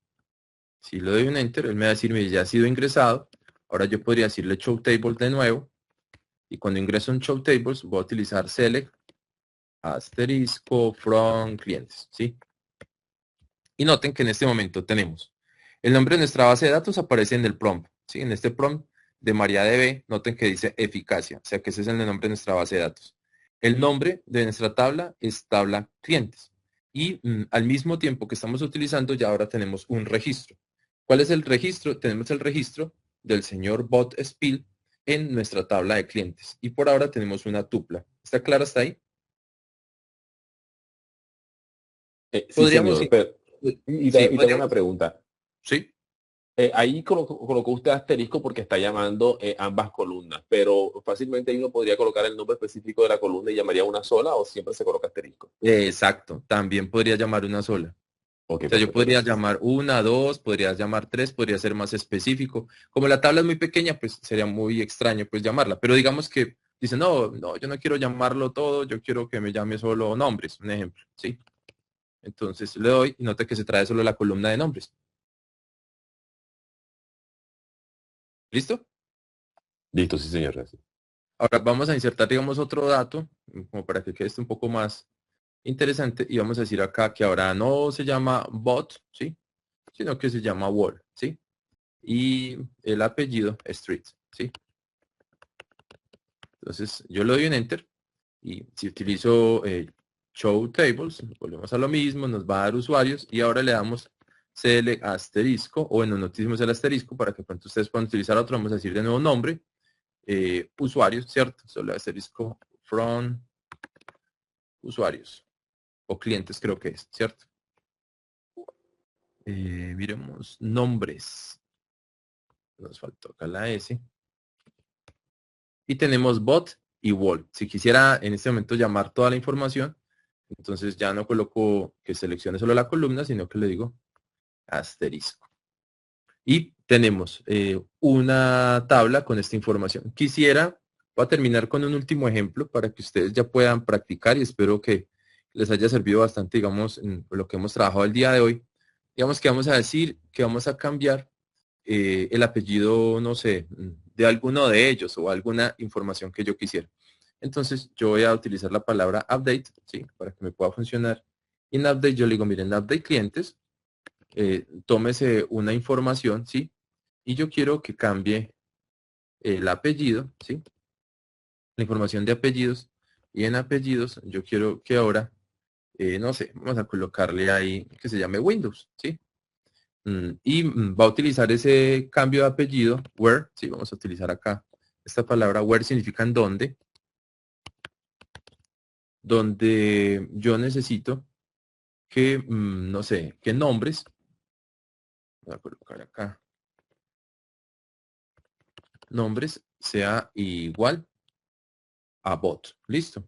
S6: Si le doy un enter, él me va a decir, mire, ya ha sido ingresado. Ahora yo podría decirle show tables de nuevo. Y cuando ingreso en show tables, voy a utilizar select asterisco from clientes, ¿sí? Y noten que en este momento tenemos el nombre de nuestra base de datos aparece en el prompt, ¿sí? En este prompt de MariaDB, noten que dice eficacia, o sea que ese es el nombre de nuestra base de datos. El nombre de nuestra tabla es tabla clientes. Y al mismo tiempo que estamos utilizando, ya ahora tenemos un registro. ¿Cuál es el registro? Tenemos el registro del señor bot spill en nuestra tabla de clientes. Y por ahora tenemos una tupla. ¿Está clara hasta ahí?
S7: Sí,
S6: Podríamos
S7: señor.
S6: ir.
S7: Pero, y tengo
S6: podríamos.
S7: una pregunta.
S6: Sí.
S7: Ahí colocó usted asterisco porque está llamando ambas columnas, pero fácilmente ahí uno podría colocar el nombre específico de la columna y llamaría una sola o siempre se coloca asterisco.
S6: Exacto. También podría llamar una sola.
S7: Ok,
S6: O sea, yo
S7: perfecto,
S6: podría
S7: gracias.
S6: llamar una, dos, podría llamar tres, podría ser más específico. Como la tabla es muy pequeña, pues sería muy extraño pues llamarla. Pero digamos que dice, no, yo no quiero llamarlo todo, yo quiero que me llame solo nombres, un ejemplo, ¿sí? Entonces le doy y nota que se trae solo la columna de nombres. ¿Listo?
S7: Listo, sí, señor, gracias.
S6: Ahora vamos a insertar, digamos, otro dato, como para que quede esto un poco más interesante, y vamos a decir acá que ahora no se llama bot, ¿sí? Sino que se llama wall, ¿sí? Y el apellido Street, ¿sí? Entonces yo le doy un enter y si utilizo show tables, volvemos a lo mismo, nos va a dar usuarios y ahora le damos select asterisco, o bueno, no utilizamos el asterisco para que pronto ustedes puedan utilizar otro, vamos a decir de nuevo nombre, usuarios, ¿cierto? Solo asterisco from usuarios o clientes creo que es, ¿cierto? Miremos nombres. Nos faltó acá la S. Y tenemos bot y wall. Si quisiera en este momento llamar toda la información, entonces ya no coloco que seleccione solo la columna, sino que le digo asterisco. Y tenemos una tabla con esta información. Voy a terminar con un último ejemplo para que ustedes ya puedan practicar y espero que les haya servido bastante, digamos, en lo que hemos trabajado el día de hoy. Digamos que vamos a decir que vamos a cambiar el apellido, no sé, de alguno de ellos o alguna información que yo quisiera. Entonces yo voy a utilizar la palabra update, ¿sí? Para que me pueda funcionar. Y en update yo le digo, miren, update clientes, tómese una información, ¿sí? Y yo quiero que cambie el apellido, ¿sí? La información de apellidos. Y en apellidos yo quiero que ahora, no sé, vamos a colocarle ahí que se llame Windows, ¿sí? Y va a utilizar ese cambio de apellido, where, sí, vamos a utilizar acá esta palabra where significa en dónde. donde yo necesito que, no sé, que nombres, voy a colocar acá, nombres sea igual a bot. Listo.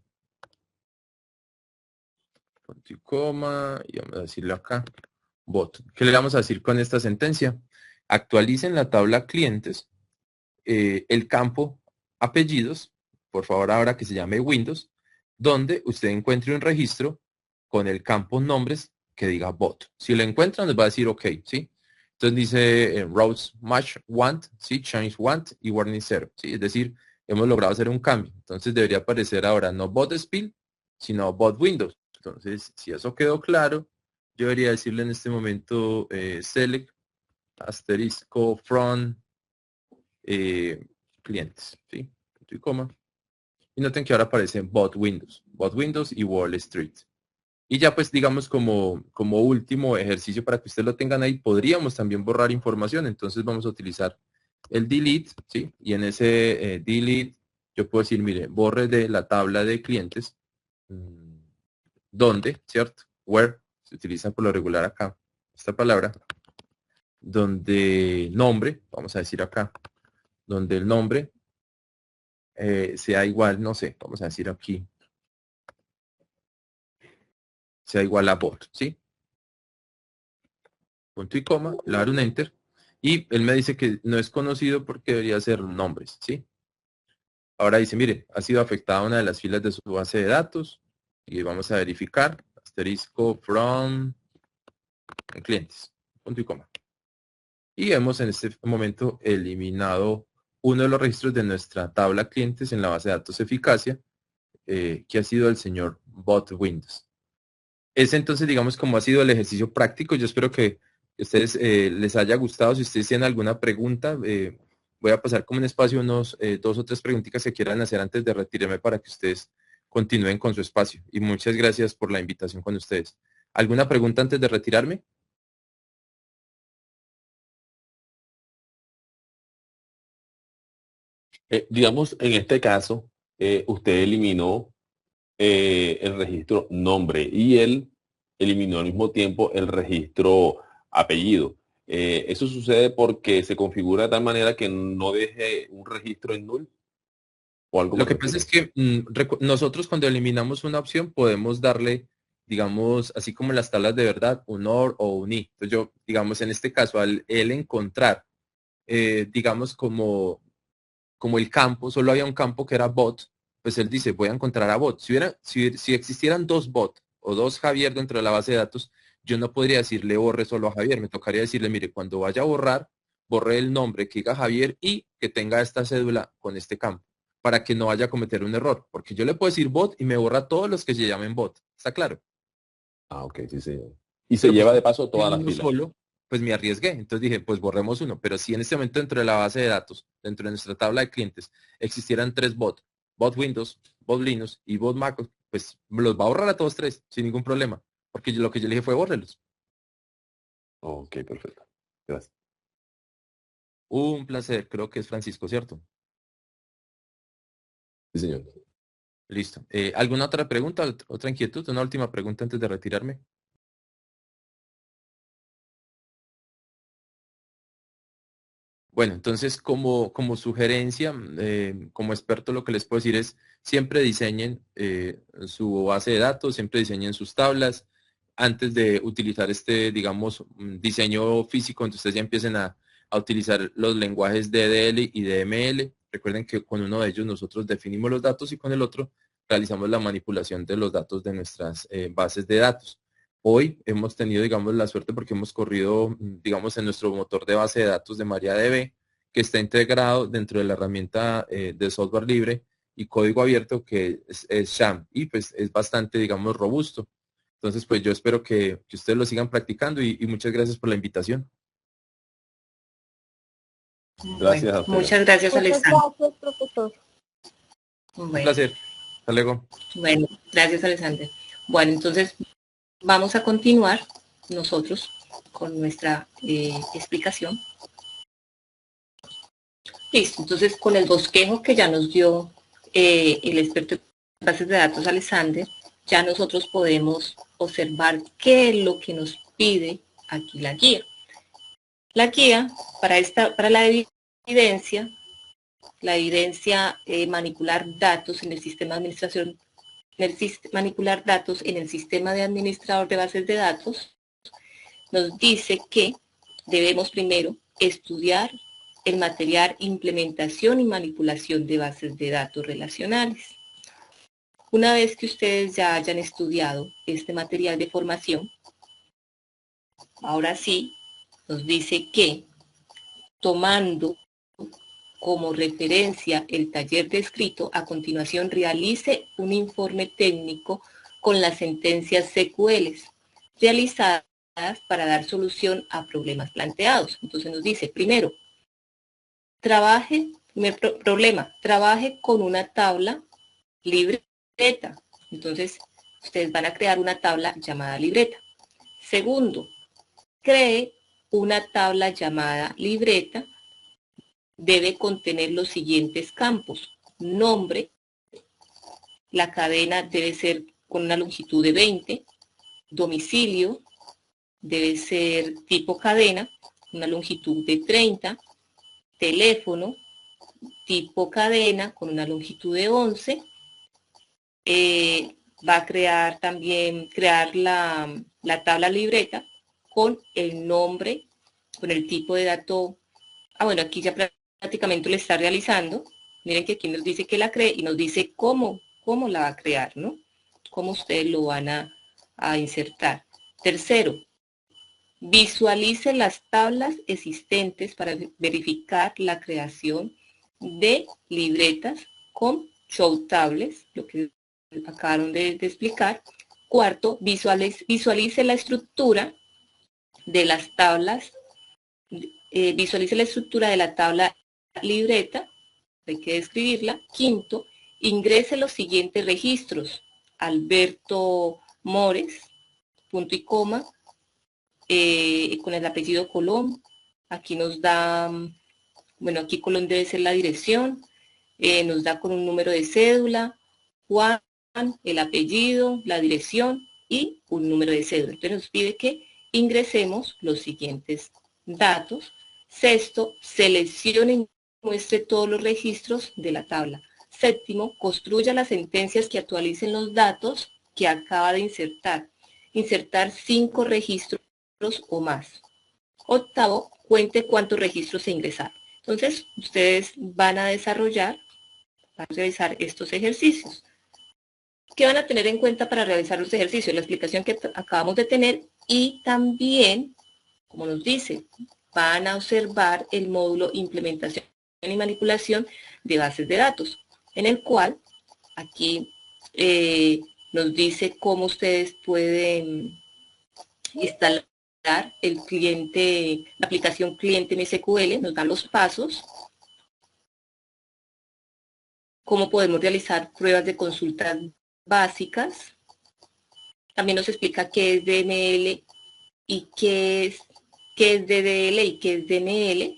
S6: Punto y coma, y vamos a decirle acá, bot. ¿Qué le vamos a decir con esta sentencia? Actualicen la tabla clientes, el campo apellidos, por favor ahora que se llame Windows, donde usted encuentre un registro con el campo nombres que diga bot. Si lo encuentran, nos va a decir OK, ¿sí? Entonces dice routes match want, ¿sí? Change want y warning 0, ¿sí? Es decir, hemos logrado hacer un cambio. Entonces debería aparecer ahora no bot spill, sino bot Windows. Entonces, si eso quedó claro, yo debería decirle en este momento select asterisco from clientes, ¿sí? Punto y coma. Y noten que ahora aparecen bot Windows y Wall Street. Y ya pues digamos como último ejercicio para que ustedes lo tengan ahí, podríamos también borrar información. Entonces vamos a utilizar el delete, ¿sí? Y en ese delete yo puedo decir, mire, borre de la tabla de clientes, donde, ¿cierto? Where, se utiliza por lo regular acá, esta palabra, donde nombre, vamos a decir acá, donde el nombre sea igual, no sé, vamos a decir aquí, sea igual a bot, ¿sí? Punto y coma, le dar un enter, y él me dice que no es conocido porque debería ser nombres, ¿sí? Ahora dice, mire, ha sido afectada una de las filas de su base de datos, y vamos a verificar, asterisco from clientes, punto y coma. Y hemos en este momento eliminado uno de los registros de nuestra tabla clientes en la base de datos eficacia, que ha sido el señor bot Windows. Ese entonces, digamos, como ha sido el ejercicio práctico. Yo espero que a ustedes les haya gustado. Si ustedes tienen alguna pregunta, voy a pasar como un espacio unos 2 o 3 preguntitas que quieran hacer antes de retirarme para que ustedes continúen con su espacio. Y muchas gracias por la invitación con ustedes. ¿Alguna pregunta antes de retirarme?
S7: Digamos, en este caso, usted eliminó el registro nombre y él eliminó al mismo tiempo el registro apellido. Eso sucede porque se configura de tal manera que no deje un registro en null o algo
S6: Lo
S7: por
S6: que
S7: el
S6: pasa
S7: estilo.
S6: es que nosotros cuando eliminamos una opción podemos darle, digamos, así como en las tablas de verdad, un OR o un I. Entonces yo, digamos, en este caso, al él encontrar, digamos, como el campo, solo había un campo que era bot, pues él dice, voy a encontrar a bot. Si existieran 2 bot o 2 Javier dentro de la base de datos, yo no podría decirle borre solo a Javier, me tocaría decirle, mire, cuando vaya a borrar, borre el nombre que diga Javier y que tenga esta cédula con este campo, para que no vaya a cometer un error, porque yo le puedo decir bot y me borra todos los que se llamen bot, ¿está claro?
S7: Ah, ok, sí, sí. Y se
S6: Pero pues
S7: lleva de
S6: como
S7: paso toda
S6: tengo
S7: la
S6: uno
S7: fila.
S6: solo, pues me arriesgué. Entonces dije, pues borremos uno. Pero si en este momento dentro de la base de datos, dentro de nuestra tabla de clientes, existieran 3 bots, bot Windows, bot Linux y bot Mac, pues me los va a borrar a todos 3 sin ningún problema. Porque lo que yo le dije fue bórrelos.
S7: Ok, perfecto. Gracias.
S6: Un placer, creo que es Francisco, ¿cierto?
S7: Sí, señor.
S6: Listo. ¿Alguna otra pregunta, otra inquietud? Una última pregunta antes de retirarme. Bueno, entonces como sugerencia, como experto lo que les puedo decir es siempre diseñen su base de datos, siempre diseñen sus tablas antes de utilizar este, digamos, diseño físico, entonces ustedes ya empiecen a utilizar los lenguajes DDL y DML. Recuerden que con uno de ellos nosotros definimos los datos y con el otro realizamos la manipulación de los datos de nuestras bases de datos. Hoy hemos tenido, digamos, la suerte porque hemos corrido, digamos, en nuestro motor de base de datos de MariaDB, que está integrado dentro de la herramienta de software libre y código abierto que es SHAM y pues es bastante, digamos, robusto. Entonces, pues yo espero que ustedes lo sigan practicando y muchas gracias por la invitación.
S7: Gracias
S1: Bueno,
S7: a usted.
S1: muchas gracias,
S8: Muchas
S1: Alessandro.
S8: gracias, profesor.
S6: Un
S1: Bueno,
S6: placer. Hasta luego.
S1: bueno, gracias, Alessandro. Bueno, entonces vamos a continuar nosotros con nuestra explicación. Listo, entonces con el bosquejo que ya nos dio el experto en bases de datos, Alexander, ya nosotros podemos observar qué es lo que nos pide aquí la guía. La guía para la evidencia manipular datos en el sistema de administración, manipular datos en el sistema de administrador de bases de datos, nos dice que debemos primero estudiar el material implementación y manipulación de bases de datos relacionales. Una vez que ustedes ya hayan estudiado este material de formación, ahora sí nos dice que tomando como referencia el taller descrito, a continuación realice un informe técnico con las sentencias SQL realizadas para dar solución a problemas planteados. Entonces nos dice, primero, trabaje con una tabla libreta. Entonces, ustedes van a crear una tabla llamada libreta. Segundo, cree una tabla llamada libreta. Debe contener los siguientes campos. Nombre, la cadena debe ser con una longitud de 20. Domicilio, debe ser tipo cadena, una longitud de 30. Teléfono, tipo cadena, con una longitud de 11. Va a crear la tabla libreta con el nombre, con el tipo de dato. Bueno, aquí ya prácticamente lo está realizando. Miren que aquí nos dice que la cree y nos dice cómo la va a crear, ¿no? Cómo ustedes lo van a insertar. Tercero, visualice las tablas existentes para verificar la creación de libretas con show tables, lo que acabaron de explicar. Cuarto, visualice la estructura de las tablas, visualice la estructura de la tabla libreta, hay que describirla. Quinto, ingrese los siguientes registros: Alberto Mores, punto y coma, con el apellido Colón. Aquí nos da, bueno, aquí Colón debe ser la dirección, nos da con un número de cédula, Juan, el apellido, la dirección y un número de cédula. Entonces nos pide que ingresemos los siguientes datos. Sexto, seleccione y muestre todos los registros de la tabla. Séptimo, construya las sentencias que actualicen los datos que acaba de insertar. Insertar 5 registros o más. Octavo, cuente cuántos registros se ingresaron. Entonces, ustedes van a realizar estos ejercicios. ¿Qué van a tener en cuenta para realizar los ejercicios? La explicación que acabamos de tener, y también, como nos dice, van a observar el módulo implementación y manipulación de bases de datos, en el cual aquí nos dice cómo ustedes pueden instalar el cliente, la aplicación cliente en SQL, nos dan los pasos, cómo podemos realizar pruebas de consultas básicas. También nos explica qué es DML y qué es DDL y qué es DML.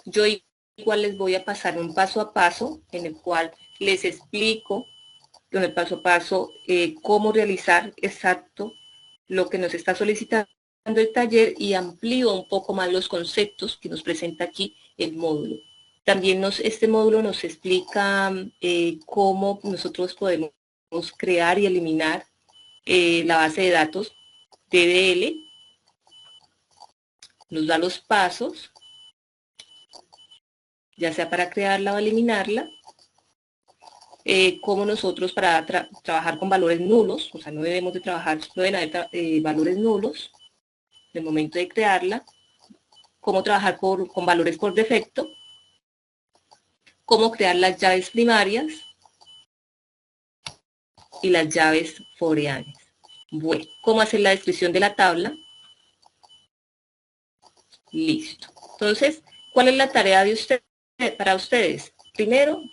S1: Yo igual les voy a pasar un paso a paso en el cual les explico con el paso a paso cómo realizar exacto lo que nos está solicitando el taller, y amplío un poco más los conceptos que nos presenta aquí el módulo. También este módulo nos explica cómo nosotros podemos crear y eliminar la base de datos DDL. Nos da los pasos, ya sea para crearla o eliminarla. Cómo nosotros para trabajar con valores nulos, o sea, no deben haber valores nulos en el momento de crearla. Cómo trabajar con valores por defecto. Cómo crear las llaves primarias y las llaves foreanas. Bueno, cómo hacer la descripción de la tabla. Listo. Entonces, ¿cuál es la tarea para ustedes? Primero,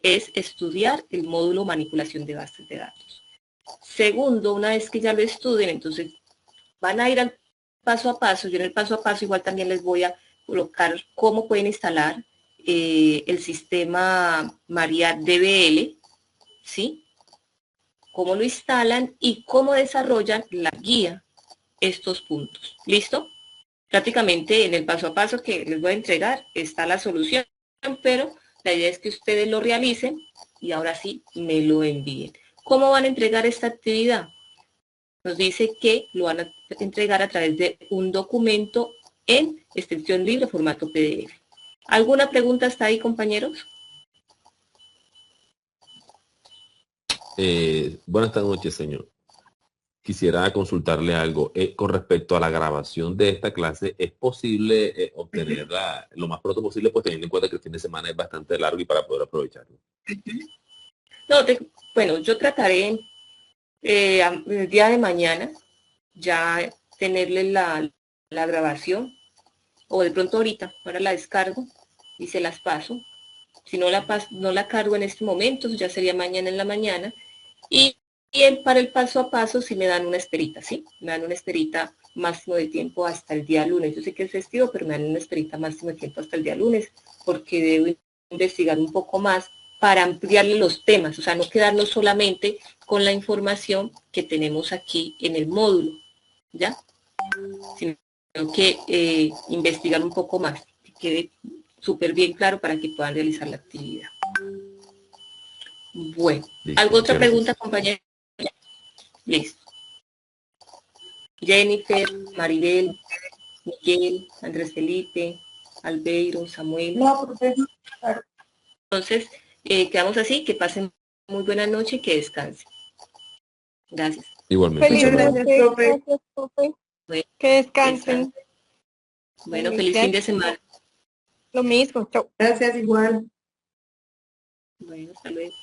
S1: es estudiar el módulo manipulación de bases de datos. Segundo, una vez que ya lo estudien, entonces van a ir al paso a paso. Yo en el paso a paso igual también les voy a colocar cómo pueden instalar el sistema MariaDBL, ¿sí? cómo lo instalan y cómo desarrollan la guía estos puntos. ¿Listo? Prácticamente en el paso a paso que les voy a entregar está la solución, pero la idea es que ustedes lo realicen y ahora sí me lo envíen. ¿Cómo van a entregar esta actividad? Nos dice que lo van a entregar a través de un documento en extensión libre, formato PDF. ¿Alguna pregunta hasta ahí, compañeros?
S7: Buenas noches, señor. Quisiera consultarle algo. Con respecto a la grabación de esta clase, ¿es posible obtenerla lo más pronto posible, pues teniendo en cuenta que el fin de semana es bastante largo y para poder aprovecharlo?
S1: No, bueno, yo trataré el día de mañana ya tenerle la grabación, o de pronto ahorita, ahora la descargo y se las paso. Si no no la cargo en este momento, ya sería mañana en la mañana. Y para el paso a paso sí me dan una esperita, ¿sí? Me dan una esperita máximo de tiempo hasta el día lunes. Yo sé que es festivo, pero me dan una esperita máximo de tiempo hasta el día lunes, porque debo investigar un poco más para ampliarle los temas, o sea, no quedarnos solamente con la información que tenemos aquí en el módulo, ¿ya? Sino que investigar un poco más, que quede súper bien claro para que puedan realizar la actividad. Bueno, ¿alguna otra pregunta, compañero? Listo. Jennifer, Maribel, Miguel, Andrés Felipe, Albeiro, Samuel.
S8: No, profesor.
S1: Entonces, quedamos así, que pasen muy buena noche y que descansen. Gracias.
S7: Igualmente.
S8: Feliz
S5: Gracias, profe.
S8: Gracias, profe.
S1: Bueno,
S5: Que descansen.
S1: bueno, feliz fin de semana.
S5: Lo mismo. Chau.
S8: Gracias, igual.
S1: Bueno, hasta luego.